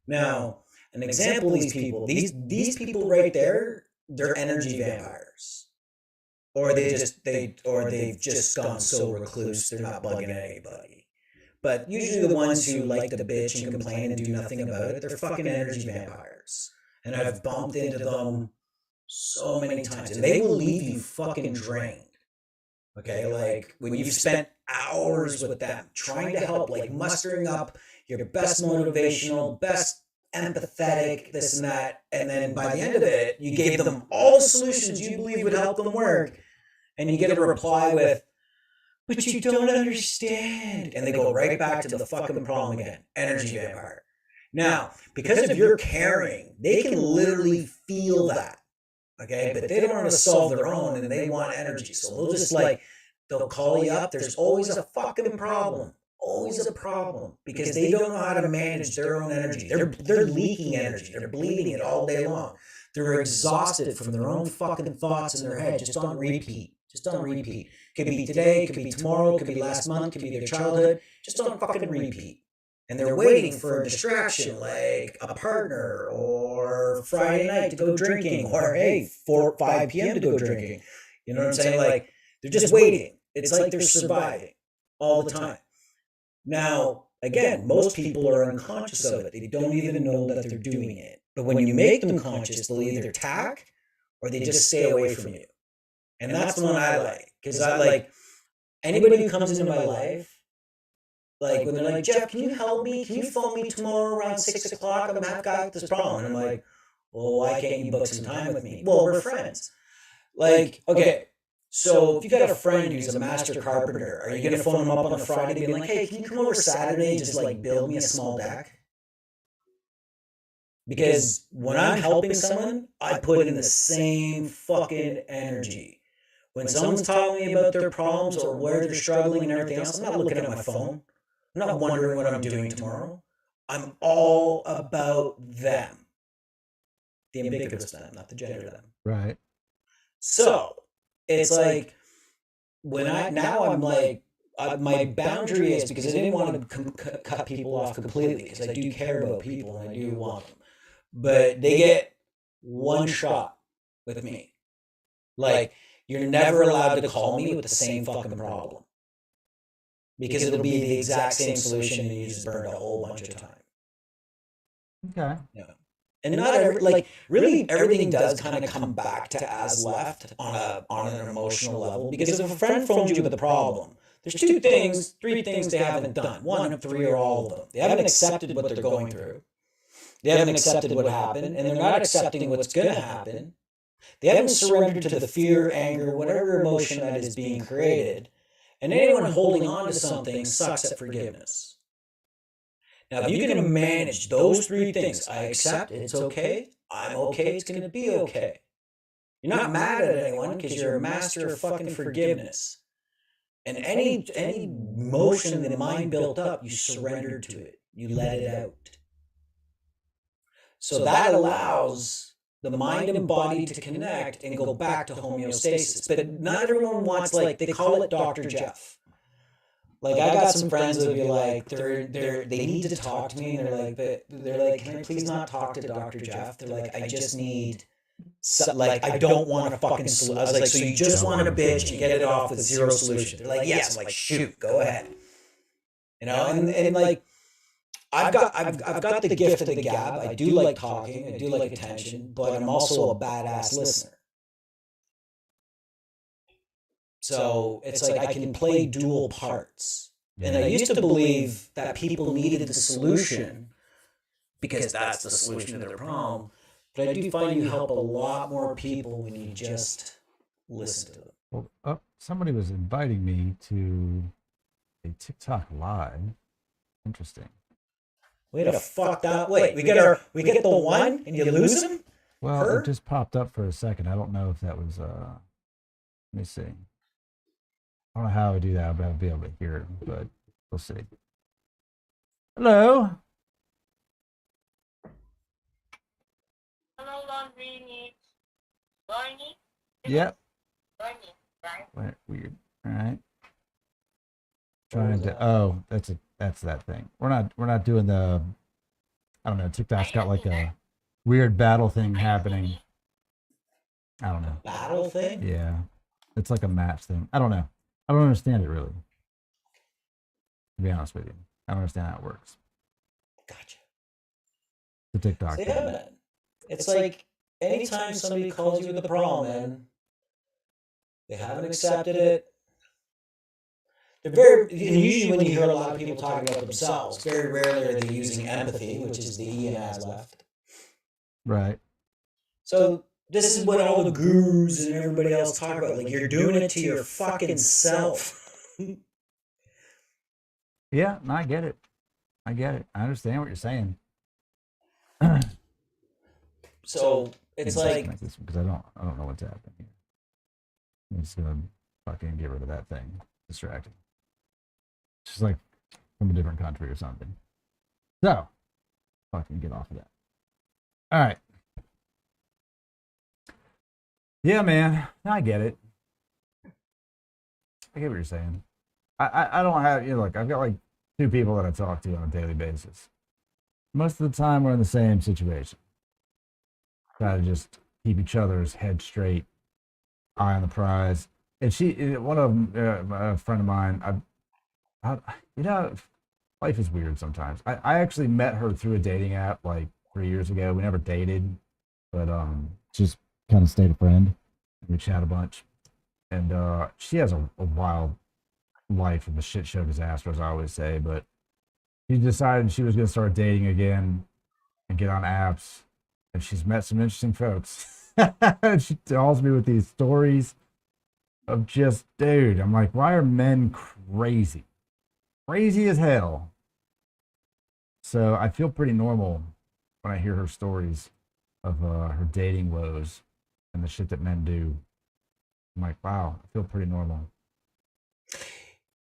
Now, an example of these people right there, they're energy vampires. Or they've just gone so recluse, they're not bugging anybody. But usually the ones who like to bitch and complain and do nothing about it, they're fucking energy vampires. And I've bumped into them so many times, and they will leave you fucking drained. Okay, like when you've spent hours with them trying to help, like mustering up your best motivational, best empathetic, this and that, and then by the end of it, you gave them all the solutions you believe would help them work, and you get a reply with, but you don't understand, and they go right back to the fucking problem again. Energy vampire. Now, because of your caring, they can literally feel that. Okay, but they don't want to solve their own, and they want energy. So they'll just they'll call you up. There's always a fucking problem. Always a problem. Because they don't know how to manage their own energy. They're leaking energy. They're bleeding it all day long. They're exhausted from their own fucking thoughts in their head, just on repeat. Just on repeat. Could be today, could be tomorrow, could be last month, could be their childhood. Just on fucking repeat. And they're waiting for a distraction like a partner or Friday night to go drinking, or hey, 4 or 5 p.m. to go drinking. You know what I'm saying? Like, they're just waiting. It's like they're surviving all the time. Now, again, most people are unconscious of it. They don't even know that they're doing it. But when you make them conscious, they'll either attack or they just stay away from you. And that's the one I like. Because I like anybody who comes into my life, like when they're like, Jeff, can you help me? Can you phone me tomorrow around 6 o'clock? I've got this problem. And I'm like, well, why can't you book some time with me? Well, we're friends. Like, okay, so if you got a friend who's a master carpenter, are you going to phone him up on a Friday being like, hey, can you come over Saturday and just like build me a small deck? Because when I'm helping someone, I put in the same fucking energy. When someone's telling me about their problems or where they're struggling and everything else, I'm not looking at my phone. I'm not wondering what I'm doing tomorrow. I'm all about them. The ambiguous them, not the gender them.
Right.
So it's like I'm like, my boundary is, because I didn't want to cut people off completely, because I do care about people and I do want them. But they get one shot with me. Like, you're never allowed to call me with the same fucking problem. Because it'll be the exact same solution and you just burned a whole bunch of time.
Okay.
Yeah. And not really everything does kind of come back to A.S.L.E.F.T on an emotional level. Because if a friend phones you with a problem, there's 3 things they haven't done. 1 of 3 or all of them. They haven't accepted what they're going through. They haven't accepted what happened, and they're not accepting what's going to happen. They haven't surrendered to the fear, anger, whatever emotion that is being created. And anyone holding on to something sucks at forgiveness. Now, if you can manage those 3 things, I accept, it's okay, I'm okay, it's going to be okay. You're not mad at anyone because you're a master of fucking forgiveness. And any emotion the mind built up, you surrender to it. You let it out. So that allows the mind and body to connect and go back to homeostasis. But not everyone wants, like, they call it Dr. Jeff. Like, I got some friends that would be like, they need to talk to me, and they're like, can I please not talk to Dr. Jeff? They're like, I just need, I don't want a fucking solution. I was like, so you just want to bitch and get it off with 0 solution? They're like, yes. I'm like, shoot, go ahead. You know, and like, I've got the gift of the gab. I do like talking. I do like attention, but I'm also a badass listener. So it's like I can play dual parts. And I used to believe that people needed the solution because that's the solution to their problem. But I do find you help a lot more people when you just listen to them.
Well, somebody was inviting me to a TikTok live. Interesting.
We had a fucked up. Wait, we get the one and you lose him.
Well, it just popped up for a second. I don't know if that was let me see. I don't know how I do that, but I'll be able to hear it, but we'll see. Hello.
Hello, laundry needs. Barney?
Yep.
Barney, right?
Weird. All right. Trying to that's that thing. We're not doing the I don't know, TikTok's got like a weird battle thing happening. I don't know.
Battle thing?
Yeah. It's like a match thing. I don't know. I don't understand it really. To be honest with you. I don't understand how it works.
Gotcha.
The TikTok
So,
thing.
yeah, man. It's like anytime somebody calls you with a problem, man, they haven't accepted it. They're very, and usually when you hear a lot of people talking about themselves, very rarely are they using empathy, which is the E in A.S.L.E.F.T.
Right.
So this is what all the gurus and everybody else talk about. Like, you're doing it to your fucking self.
Yeah, no, I get it. I understand what you're saying.
So it's like
this because I don't know what's happening here. I'm just gonna fucking get rid of that thing. Distracting. It's just like from a different country or something. So fucking get off of that. All right. Yeah, man. I get it. I get what you're saying. I don't have, like I've got like 2 people that I talk to on a daily basis. Most of the time we're in the same situation. Try to just keep each other's head straight, eye on the prize. And one of them, a friend of mine, life is weird sometimes. I actually met her through a dating app like 3 years ago. We never dated, but just kind of stayed a friend. We chat a bunch. And she has a wild life of a shit show disaster, as I always say, but she decided she was going to start dating again and get on apps, and she's met some interesting folks. And she tells me with these stories of just, dude, I'm like, why are men crazy? Crazy as hell. So I feel pretty normal when I hear her stories of her dating woes and the shit that men do. I'm like, wow, I feel pretty normal.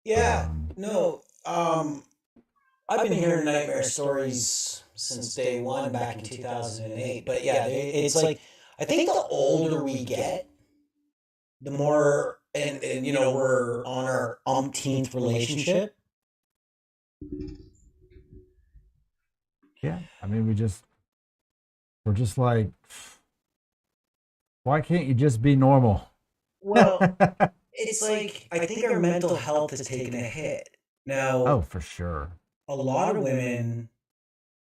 yeah, no, I've been hearing nightmare stories since day one back in 2008. But yeah, it's like, I think the older we get, the more, and we're on our umpteenth relationship.
Yeah, I mean, we're just like, why can't you just be normal?
Well, it's like, I think our mental health has taken a hit. Now,
Oh, for sure.
a lot of women,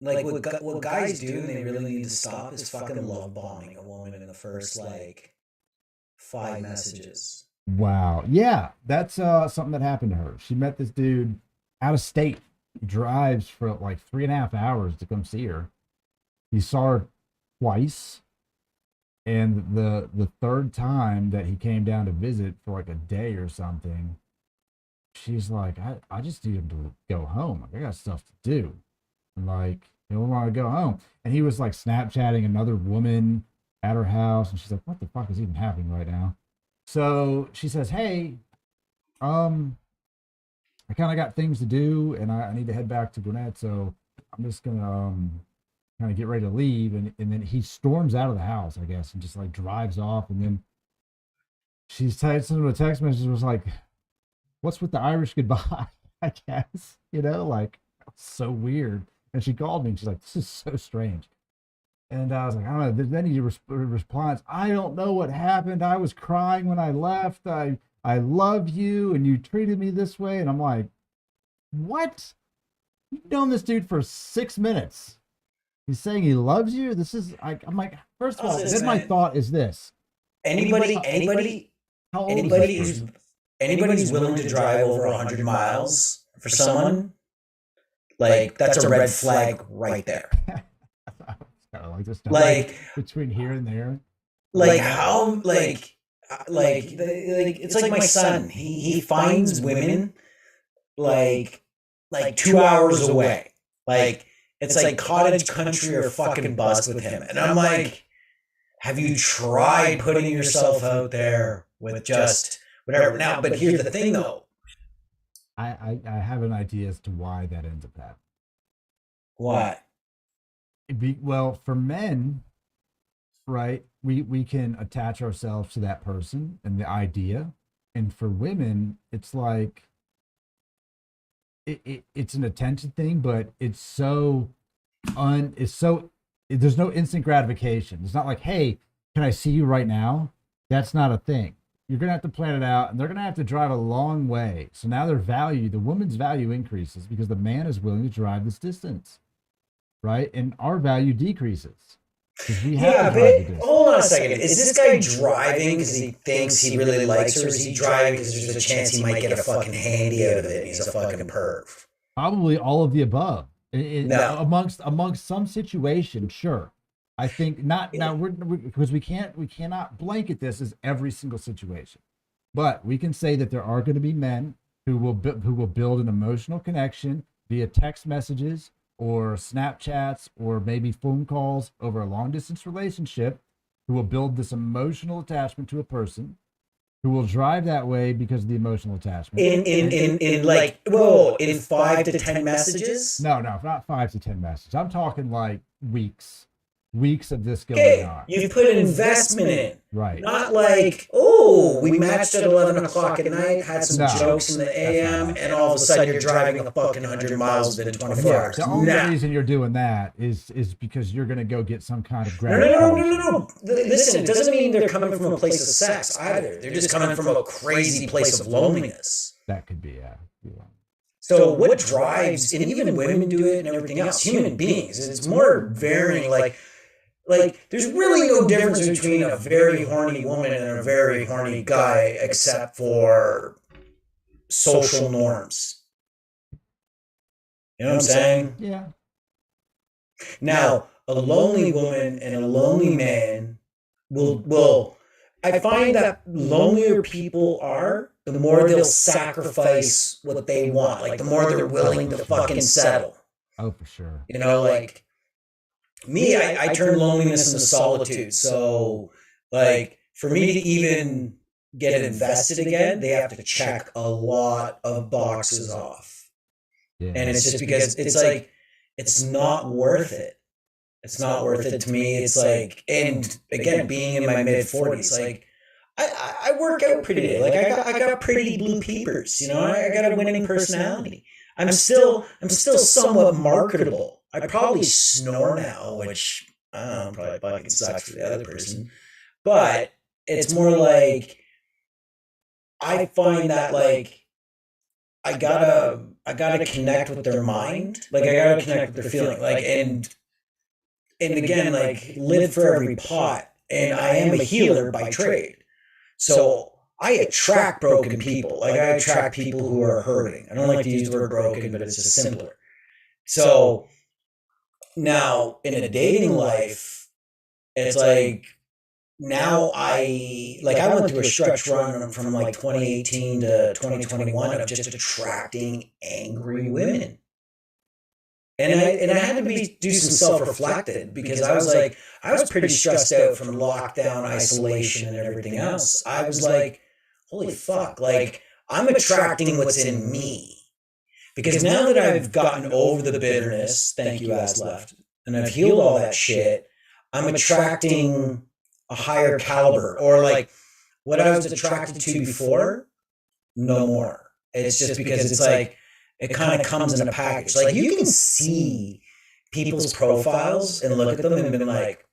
like what guys do, and they really need to stop, is fucking love bombing a woman in the first like 5 messages.
Wow. Yeah, that's something that happened to her. She met this dude out of state. He drives for like 3.5 hours to come see her. He saw her twice, and the third time that he came down to visit for like a day or something, she's like, I just need him to go home. Like, I got stuff to do. And like, he don't want to go home. And he was like Snapchatting another woman at her house, and she's like, what the fuck is even happening right now? So she says, hey, I kind of got things to do, and I need to head back to Gwinnett, so I'm just gonna kind of get ready to leave. And then he storms out of the house, I guess, and just like drives off. And then she's sent him a text message, was like, what's with the Irish goodbye? I guess, like, so weird. And she called me and she's like, this is so strange. And I was like, I don't know. Then he responds, I don't know what happened. I was crying when I left. I love you, and you treated me this way. And I'm like, what? You've known this dude for 6 minutes. He's saying he loves you. I'm like, first of all, then my thought is this.
Anybody
How old is this person?
Anybody's willing to drive over 100 miles for someone, like, that's a red flag right there.
Like, just
Like,
between here and there.
like how, like it's like my son. He finds women, like, like 2 hours away. Like, it's like cottage country or fucking bust with him. And I'm like, have you tried putting yourself out there with just whatever? Now, but here's the thing though.
I have an idea as to why that ends up happening.
What?
Well, for men, right, we can attach ourselves to that person and the idea. And for women, it's like it's an attention thing, but there's no instant gratification. It's not like, hey, can I see you right now? That's not a thing. You're gonna have to plan it out, and they're gonna have to drive a long way. So now the woman's value increases because the man is willing to drive this distance, right? And our value decreases because we have to drive the distance.
Hold on a second. Is this guy driving because he thinks he really likes her, or is he driving because there's a chance he might get a fucking handy out of it and he's a fucking perv?
Probably all of the above.
No.
Amongst some situations, sure. I think not now because we cannot blanket this as every single situation, but we can say that there are going to be men who will build an emotional connection via text messages or Snapchats or maybe phone calls over a long distance relationship, who will build this emotional attachment to a person, who will drive that way because of the emotional attachment.
In 5 to 10 messages?
No, not 5 to 10 messages. I'm talking like weeks of this going on.
You've put investment in.
Right.
Not like, oh, we matched at 11 o'clock at night, had some jokes in the AM, and all of a sudden you're driving a fucking 100 miles within 24 hours.
The only reason you're doing that is because you're going to go get some kind of
gratification. No. Listen, it doesn't mean they're coming from a place of sex either. They're just coming from a crazy place of loneliness.
That could be, yeah.
So what drives, and even women do it and everything else, human beings, it's more varying, like, there's really no difference between a very horny woman and a very horny guy except for social norms. You know what I'm saying?
Yeah.
Now, a lonely woman and a lonely man will I find that lonelier people are, the more they'll sacrifice what they want. Like, the more they're willing to fucking settle.
Oh, for sure.
You know, like, me, I turn loneliness into solitude. So, like, for me to even get invested again, they have to check a lot of boxes off. Yeah. And it's just because it's like, it's not worth it. It's not worth it to me. It's like, and again, being in my mid 40s, like, I work out pretty good. Like, I got pretty blue peepers, you know, I got a winning personality. I'm still somewhat marketable. I probably snore now, which I don't know, probably fucking sucks for the other person. But it's more like, I find that, like, I gotta connect with their mind. Like, I gotta connect with their feeling. Like, and again, like, live for every pot. And I am a healer by trade. So I attract broken people. Like, I attract people who are hurting. I don't like to use the word broken, but it's just simpler. So now in a dating life, it's like, now I went through a stretch run from like 2018 to 2021 of just attracting angry women. And I had to do some self-reflected, because I was pretty stressed out from lockdown, isolation, and everything else. I was like, holy fuck, like, I'm attracting what's in me. Because now that I've gotten over the bitterness, thank you, A.S.L.E.F.T, and I've healed all that shit, I'm attracting a higher caliber, or like what I was attracted to before, no more. It's just because it's like, it kind of comes in a package. Like, you can see people's profiles and look at them and be like,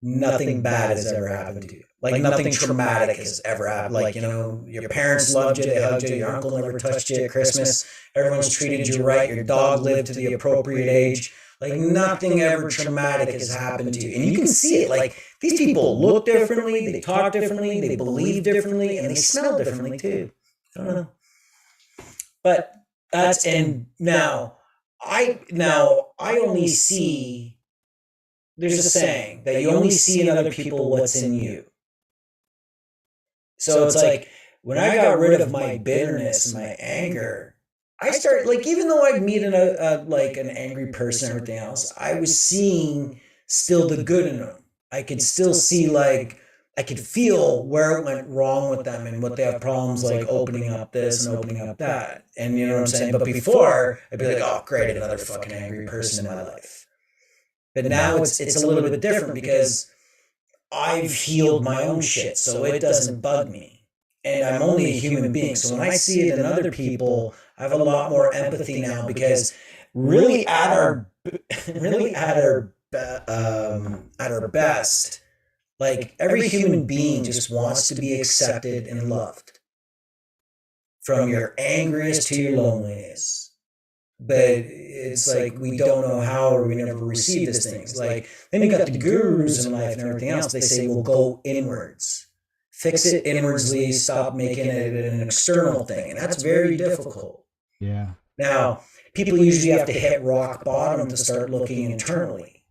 nothing bad has ever happened to you. Like, nothing traumatic has ever happened. Like, you know, your parents loved you, they hugged you, your uncle never touched you at Christmas, everyone's treated you right, your dog lived to the appropriate age. Like, nothing ever traumatic has happened to you. And you can see it. Like, these people look differently, they talk differently, they believe differently, and they smell differently too. I don't know. But that's, and now I only see, there's a saying that you only see in other people what's in you. So it's like, when I got rid of my bitterness and my anger, I started like, even though I'd meet like an angry person and everything else, I was seeing still the good in them. I could still see like I could feel where it went wrong with them and what they have problems like opening up this and opening up that. And you know what I'm saying? But before I'd be like, oh great, another fucking angry person in my life. But now it's a little bit different because I've healed my own shit, so it doesn't bug me. And I'm only a human being. So when I see it in other people, I have a lot more empathy now because really at our best, like every human being just wants to be accepted and loved. From your angriest to your loneliest. But it's like we don't know how, or we never receive these things. Like then you got the gurus in life and everything else. They say, well, go inwards. Fix it inwardly, stop making it an external thing. And that's very difficult.
Yeah.
Now, people usually have to hit rock bottom to start looking internally.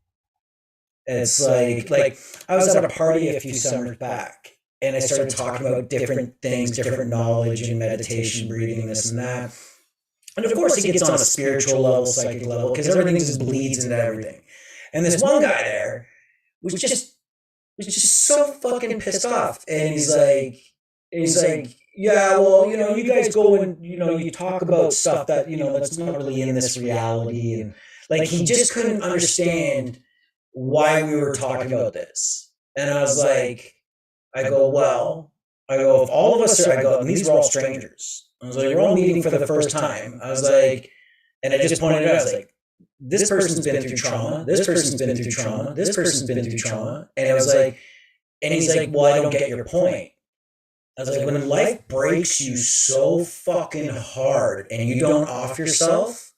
It's like I was at a party a few summers back and I started talking about different things, different knowledge and meditation, breathing, this and that. And of course, it gets on a spiritual level, psychic level, because everything just bleeds into everything. And this one guy there was just so fucking pissed off. And he's like, yeah, well, you know, you guys go and, you know, you talk about stuff that, you know, that's not really in this reality. And like, he just couldn't understand why we were talking about this. And I was like, I go, if all of us are, and these were all strangers. I was like, we're all meeting for the first time. I was like, and I just pointed out, I was like, this person's been through trauma. This person's been through trauma. This person's been through trauma. And I was like, and he's like, well, I don't get your point. I was like, when life breaks you so fucking hard and you don't off yourself,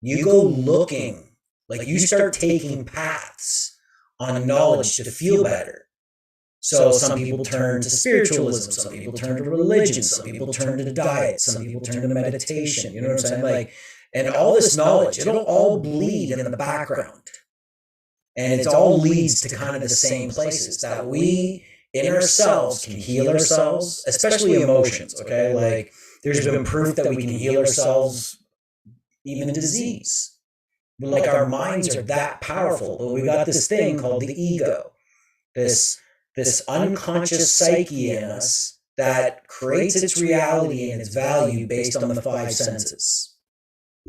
you go looking, like you start taking paths on knowledge to feel better. So some people turn to spiritualism, some people turn to religion, some people turn to diet, some people turn to meditation, you know what I'm saying? Like, and all this knowledge, it'll all bleed in the background. And it all leads to kind of the same places that we in ourselves can heal ourselves, especially emotions, okay? Like there's been proof that we can heal ourselves even in disease. Like our minds are that powerful, but we got this thing called the ego, this unconscious psyche in us that creates its reality and its value based on the five senses.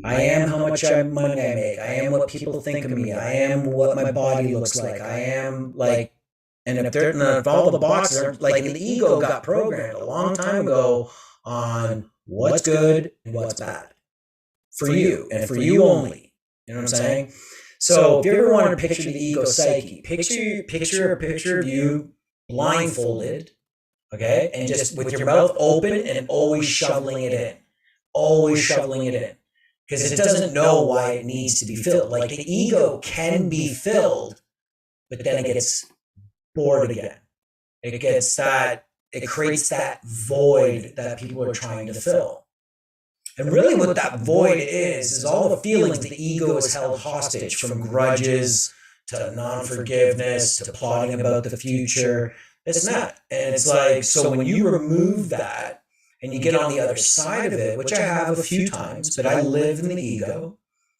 I am how much money I make. I am what people think of me. I am what my body looks like. I am like, and if all the boxes are like, the ego got programmed a long time ago on what's good and what's bad for you and for you only. You know what I'm saying? So if you ever want to picture the ego psyche, picture a picture of you blindfolded, okay, and just with your mouth open and always shoveling it in, because it doesn't know why it needs to be filled. Like the ego can be filled, but then it gets bored again. It creates that void that people are trying to fill. And really what that void is all the feelings the ego is held hostage, from grudges to non-forgiveness to plotting about the future. It's not. And it's like, so when you remove that and you get on the other side of it, which I have a few times, but I live in the ego,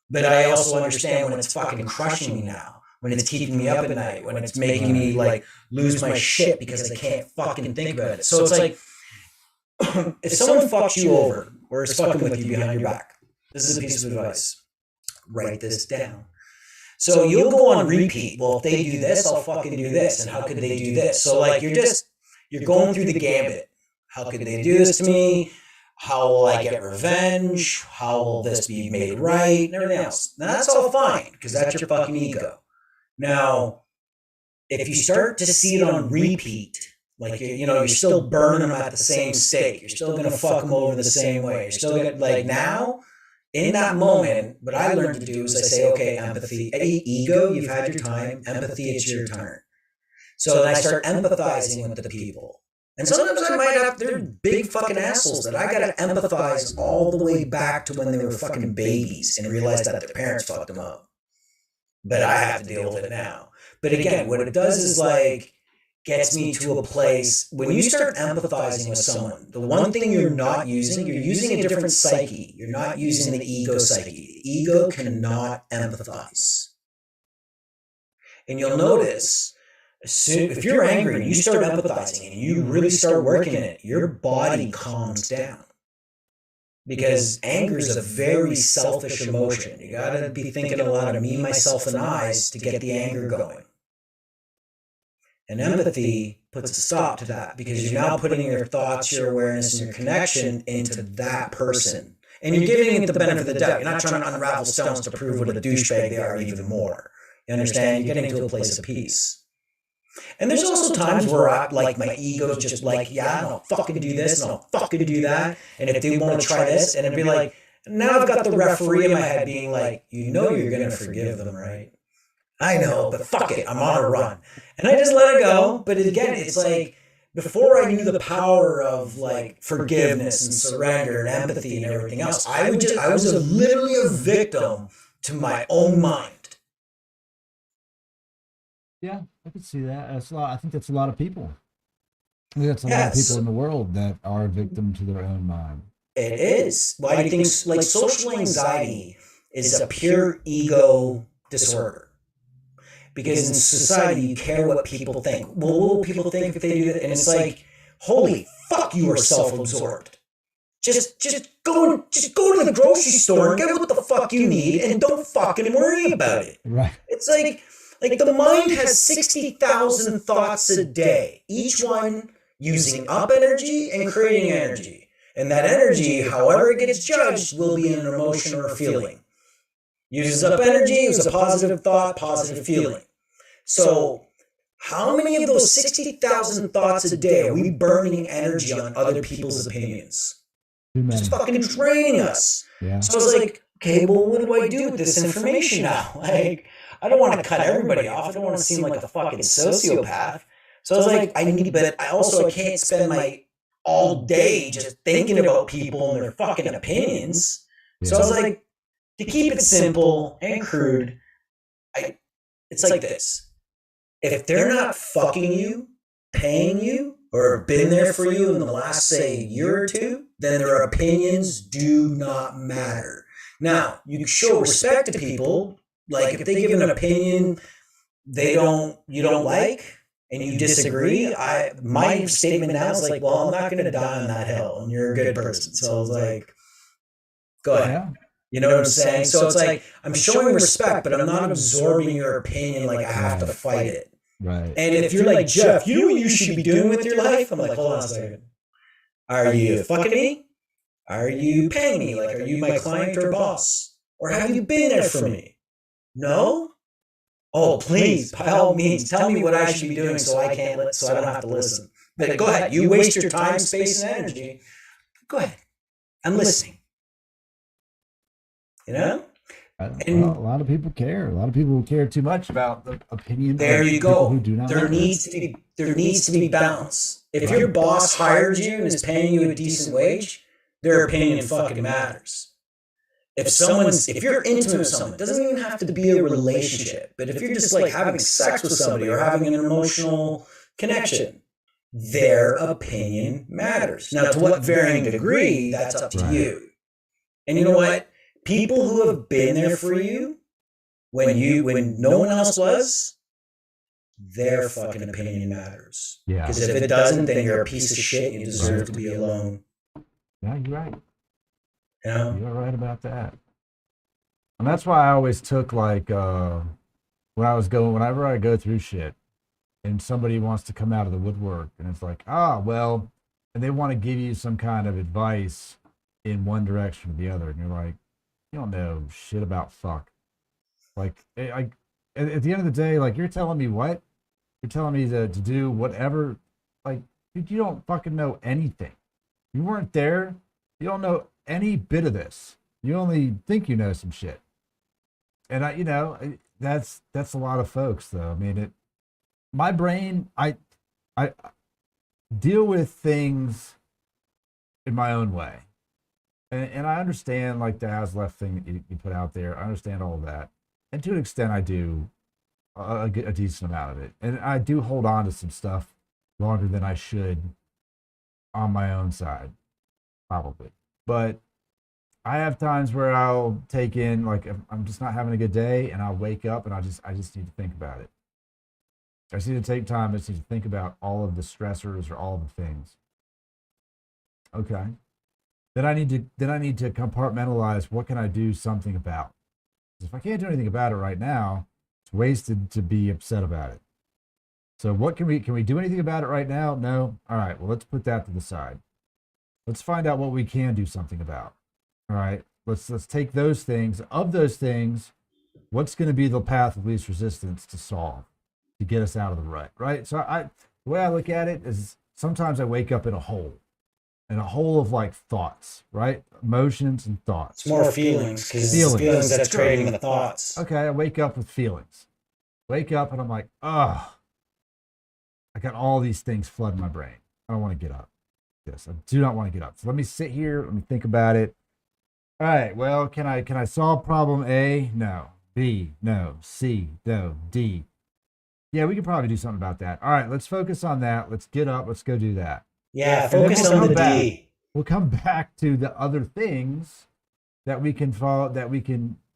but I also understand when it's fucking crushing me now, when it's keeping me up at night, when it's making me like lose my shit because I can't fucking think about it. So it's like, if someone fucks you over or is fucking with you behind your back, this is a piece of advice. Write this down. So you'll go on repeat. Well, if they do this, I'll fucking do this. And how could they do this? So like you're going through the gambit. How could they do this to me? How will I get revenge? How will this be made right? And everything else. Now that's all fine, because that's your fucking ego. Now, if you start to see it on repeat, like, you know, you're still burning them at the same stake. You're still going to fuck them over the same way. You're still going to, like, now, in that moment, what I learned to do is I say, okay, empathy, ego, you've had your time. Empathy, it's your turn. So then I start empathizing with the people. And sometimes I might have, they're big fucking assholes that I got to empathize all the way back to when they were fucking babies and realize that their parents fucked them up. But I have to deal with it now. But again, what it does is like, gets me to a place when you start empathizing with someone, the one thing you're using a different psyche. You're not using the ego psyche. The ego cannot empathize. And you'll notice, if you're angry and you start empathizing and you really start working it, your body calms down. Because anger is a very selfish emotion. You gotta be thinking a lot of me, myself, and I's to get the anger going. And empathy puts a stop to that because you're now putting your thoughts, your awareness, and your connection into that person. And you're giving it the benefit of the doubt. You're not trying to unravel stones to prove what a douchebag they are even more. You understand? You're getting to a place of peace. And there's also times where my ego's just like, yeah, I'll fucking do this and I'll fucking do that. And if they want to try this, and it'd be like, now I've got the referee in my head being like, you know you're going to forgive them, right? I know, but fuck it, I'm on a run. And I just let it go. But again, it's like, before I knew the power of like forgiveness and surrender and empathy and everything else, I was literally a victim to my own mind.
Yeah, I could see that. That's a lot. I think that's a lot of people. I think that's a lot of people in the world that are a victim to their own mind.
It is. Why do you think like social anxiety is a pure ego disorder? Because in society, you care what people think. Well, what will people think if they do that? And it's like, holy fuck, you are self-absorbed. Just go to the grocery store and get what the fuck you need and don't fucking worry about it.
Right.
It's like the mind has 60,000 thoughts a day, each one using up energy and creating energy. And that energy, however it gets judged, will be an emotion or a feeling. Uses up energy, uses a positive thought, positive feeling. So how many of those 60,000 thoughts a day are we burning energy on other people's opinions? Just fucking draining us.
Yeah.
So I was like, okay, well, what do I do with this information now? Like, I don't want to cut everybody off. I don't want to seem like a fucking sociopath. So I was like, but I can't spend my all day just thinking about people and their fucking opinions. Yeah. So I was like, to keep it simple and crude, it's like this. If they're not fucking you, paying you, or have been there for you in the last, say, year or two, then their opinions do not matter. Now, you show respect to people. Like if they give an opinion you don't like and you disagree, my statement now is like, well, I'm not going to die on that hill and you're a good person. So I was like, go ahead. Yeah. You know what I'm saying? So it's like, I'm showing respect, but I'm not absorbing your opinion like I have to fight it.
Right.
And if you're like, Jeff, you know what you should be doing with your life? I'm like, hold on a second. Are you fucking me? Are you paying me? Like, are you my client or boss? Or have you been there for me? No? Oh, please, by all means, tell me what I should be doing so I don't have to listen. But go ahead. You waste your time, space, and energy. Go ahead. I'm listening. You know?
And a lot of people care. A lot of people care too much about the opinion.
There you go.
Who do not
there needs to be balance. If your boss hired you and is paying you a decent wage, their opinion fucking matters. If you're intimate with someone, it doesn't even have to be a relationship, but if you're just like having sex with somebody or having an emotional connection, their opinion matters. Now, to what varying degree, that's up to you. And you know what? People who have been there for you when no one else was, their fucking opinion matters.
Yeah.
Because if it doesn't, then you're a piece of shit. You deserve to be alone.
Yeah, you're right.
You know?
You're right about that. And that's why I always took like whenever I go through shit and somebody wants to come out of the woodwork and it's like, well, and they want to give you some kind of advice in one direction or the other, and you're like, you don't know shit about fuck. Like, at the end of the day, like, you're telling me what? You're telling me to do whatever. Like, dude, you don't fucking know anything. You weren't there. You don't know any bit of this. You only think you know some shit. And that's a lot of folks, though. I mean, my brain, I deal with things in my own way. And I understand, like, the A.S.L.E.F.T thing that you put out there. I understand all of that. And to an extent, I do a decent amount of it. And I do hold on to some stuff longer than I should on my own side, probably. But I have times where I'll take in, like, if I'm just not having a good day, and I'll wake up and I just need to think about it. I just need to take time. I just need to think about all of the stressors or all of the things. Okay. Then I need to compartmentalize, what can I do something about? If I can't do anything about it right now, it's wasted to be upset about it. So what can we do anything about it right now? No. All right. Well, let's put that to the side. Let's find out what we can do something about. All right. Let's take those things. Of those things, what's going to be the path of least resistance to solve, to get us out of the rut, right? So the way I look at it is, sometimes I wake up in a hole of like thoughts, right? Emotions and thoughts.
It's more feelings, because feelings that's creating the thoughts.
Okay, I wake up with feelings. Wake up and I'm like, oh, I got all these things flooding my brain. I don't want to get up. Yes, I do not want to get up. So let me sit here. Let me think about it. All right. Well, can I solve problem A? No. B? No. C? No. D? Yeah, we could probably do something about that. All right, let's focus on that. Let's get up. Let's go do that.
Yeah, focus on the D.
We'll come back to the other things that we can follow, all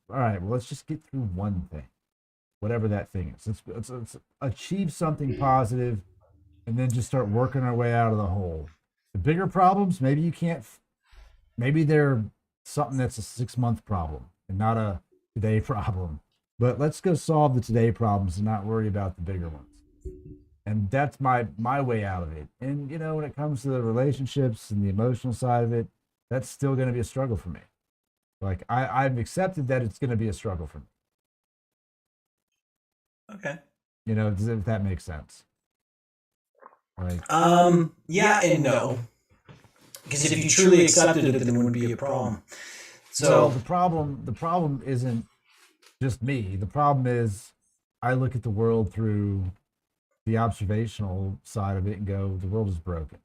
right, well, let's just get through one thing, whatever that thing is. Let's achieve something positive, and then just start working our way out of the hole. The bigger problems, maybe they're something that's a 6-month problem and not a today problem. But let's go solve the today problems and not worry about the bigger ones. And that's my way out of it. And, when it comes to the relationships and the emotional side of it, that's still going to be a struggle for me. Like, I've accepted that it's going to be a struggle for me.
Okay.
If that makes sense. Like,
yeah and no. Because if you truly accepted it, then it wouldn't be a problem.
So the problem isn't just me. The problem is, I look at the world through the observational side of it and go, the world is broken.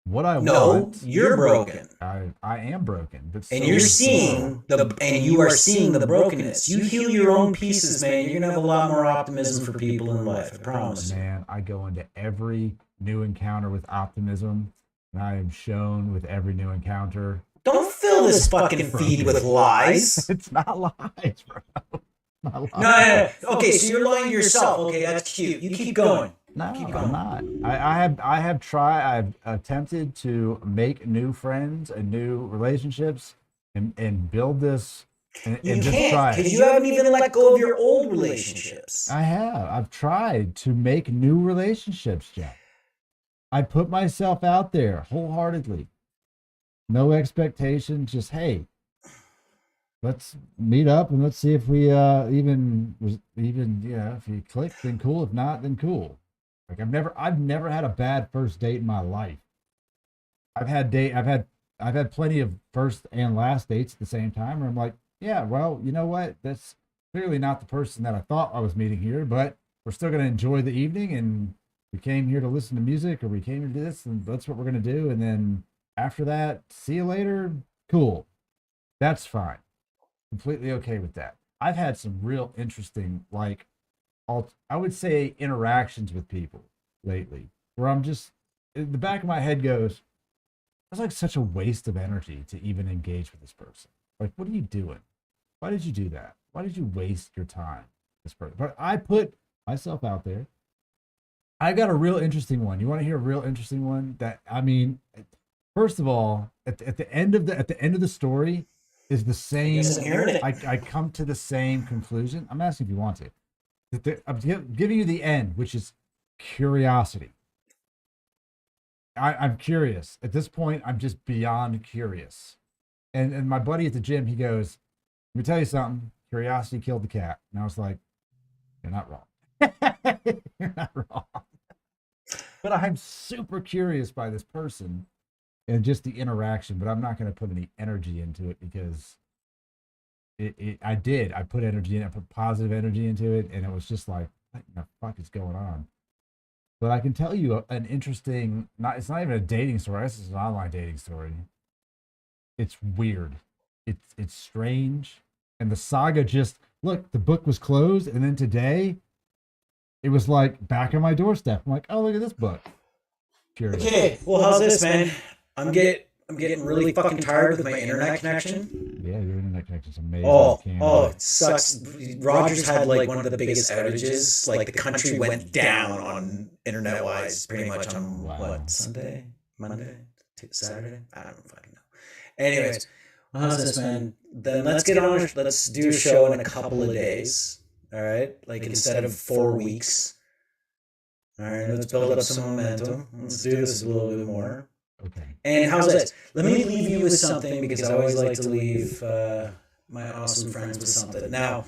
What I want,
you're broken.
I am broken, but
and you're seeing you are seeing the brokenness. You heal your own pieces, man. You're gonna have a lot more optimism for people in life. I promise.
Man, I go into every new encounter with optimism, and I am shown with every new encounter.
Don't fill this fucking feed with lies.
It's not lies, bro.
No. Okay, so you're lying to yourself. Okay, that's cute. You keep going.
No, I'm not. I have tried. I've attempted to make new friends and new relationships and build this. And
you
just
can't, because you haven't even let go of your old relationships.
I have. I've tried to make new relationships, Jeff. I put myself out there wholeheartedly. No expectations. Just, hey, let's meet up and let's see if we even if you click, then cool. If not, then cool. Like, I've never had a bad first date in my life. I've had plenty of first and last dates at the same time where I'm like, yeah, well, you know what? That's clearly not the person that I thought I was meeting here, but we're still going to enjoy the evening, and we came here to listen to music, or we came here to do this, and that's what we're going to do. And then after that, see you later. Cool. That's fine. Completely okay with that. I've had some real interesting, like, I would say, interactions with people lately where I'm just, the back of my head goes, it's like such a waste of energy to even engage with this person. Like, what are you doing? Why did you do that? Why did you waste your time, this person? But I put myself out there. I got a real interesting one. You want to hear a real interesting one? That, I mean, first of all, at the end of the story is the same. I come to the same conclusion. I'm asking if you want to. I'm giving you the end, which is curiosity. I'm curious. At this point, I'm just beyond curious. And my buddy at the gym, he goes, let me tell you something. Curiosity killed the cat. And I was like, you're not wrong. You're not wrong. But I'm super curious by this person and just the interaction, but I'm not going to put any energy into it, because I put energy in it. I put positive energy into it, and it was just like, what the fuck is going on? But I can tell you an interesting, it's not even a dating story. This is an online dating story. It's weird. It's strange. And the saga look, the book was closed, and then today it was like back on my doorstep. I'm like, oh, look at this book. Curious.
Okay, well, how's this, man? I'm getting really fucking tired with my internet connection.
Yeah, your internet connection's amazing.
Oh, it sucks. Rogers had like one of the biggest outages. Like the country went down on internet wise, pretty much on what, Sunday, Monday, Saturday? I don't fucking know. Anyways, well, how's this, man? Then let's get on. Let's do a show in a couple of days. All right, like instead of 4 weeks. All right, let's build up some momentum. Let's do this a little bit more.
Okay.
And how's this? Let me leave you with something because I always like to leave my awesome friends with something. Now,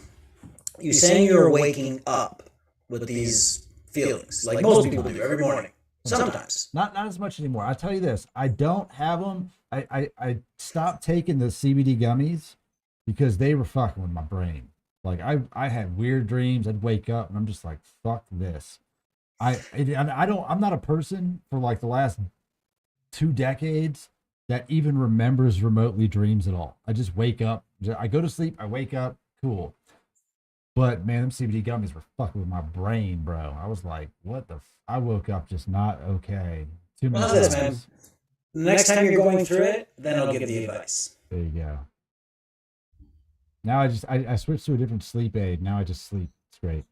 you're saying you're waking up with these feelings, like most people do every morning. Sometimes.
Not as much anymore. I'll tell you this. I don't have them. I stopped taking the CBD gummies because they were fucking with my brain. Like I had weird dreams. I'd wake up and I'm just like, fuck this. I'm not a person for like the last 2 decades that even remembers remotely dreams at all. I just wake up. I go to sleep. I wake up. Cool. But man, them CBD gummies were fucking with my brain, bro. I was like, what the? I woke up just not okay. Too many
times. Man. The next time you're going through it, then I'll give the advice.
There you go. Now I switched to a different sleep aid. Now I just sleep. It's great.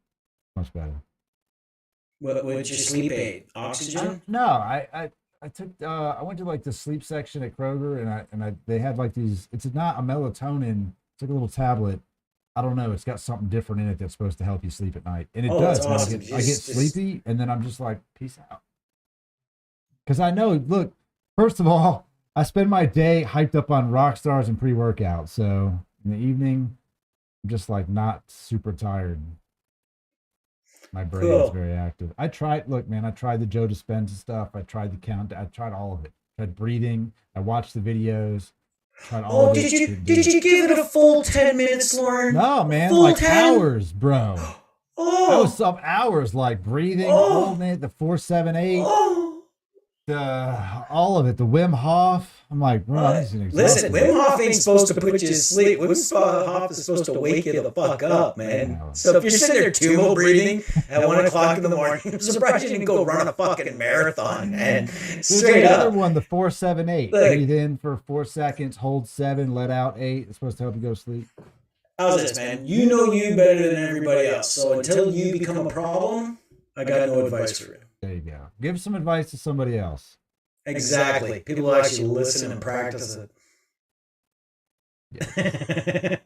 Much better.
What's your sleep aid? Oxygen?
No, I took I went to like the sleep section at Kroger and they had like these. It's not a melatonin. It's like a little tablet. I don't know. It's got something different in it that's supposed to help you sleep at night, and it does.
Awesome.
I get sleepy, and then I'm just like, peace out. Because I know. Look, first of all, I spend my day hyped up on rock stars and pre-workout. So in the evening, I'm just like not super tired. My brain is very active. I tried the Joe Dispenza stuff. I tried the count. I tried all of it. I tried breathing. I watched the videos. Tried all of it.
Did you give it a full 10 minutes, Lauren?
No, man,
full
like
10?
hours, bro. I was up hours, like breathing, holding it, the 4-7-8, all of it, the Wim Hof. I'm like, bro,
listen, Wim Hof ain't supposed to put you to sleep. Wim Hof is supposed to wake you the fuck up, man. So if you're sitting there tumo breathing at 1 o'clock in the morning, I'm surprised you didn't go run a fucking marathon, man. Straight up.
The other one, the 4-7-8. Breathe in for 4 seconds, hold 7, let out 8. It's supposed to help you go to sleep.
How's this, man? You know you better than everybody else. So until you become a problem, I got no advice for you.
There you go. Give some advice to somebody else.
Exactly. People will actually listen and practice it. Yeah.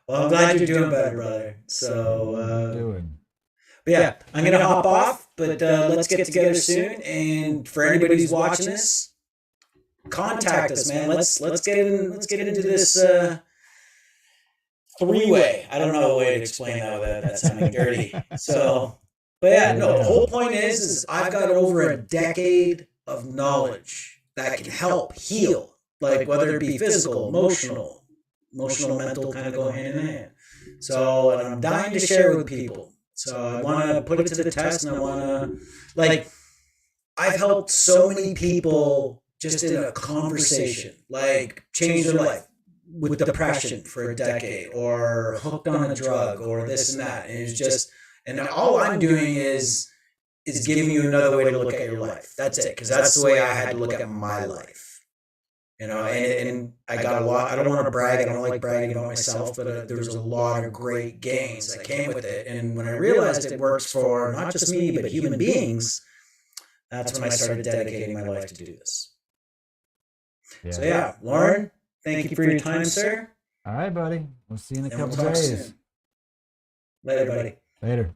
Well, I'm glad you're doing better, brother. So, but yeah, I'm gonna hop off. But let's get together soon. And for anybody who's watching this, contact us, man. Let's get into this three-way. I don't know a way to explain that without sounding dirty. So, but yeah, no. The whole point is I've got over a decade of knowledge that can help heal, like whether it be physical, emotional, mental, kind of go hand in hand. So, and I'm dying to share it with people. So I want to put it to the test, and I want to, like, I've helped so many people just in a conversation, like change their life with depression for a decade, or hooked on a drug, or this and that. And it's just, and all I'm doing is giving you another way to look at your life. That's it. Because that's the way I had to look at my life. You know, and I got a lot. I don't want to brag. I don't like bragging about myself, but there was a lot of great gains that came with it. And when I realized it works for not just me, but human beings, that's when I started dedicating my life to do this. Yeah. So yeah, Lauren, thank you for your time, sir.
All right, buddy. We'll see you in a couple days.
Later, buddy.
Later.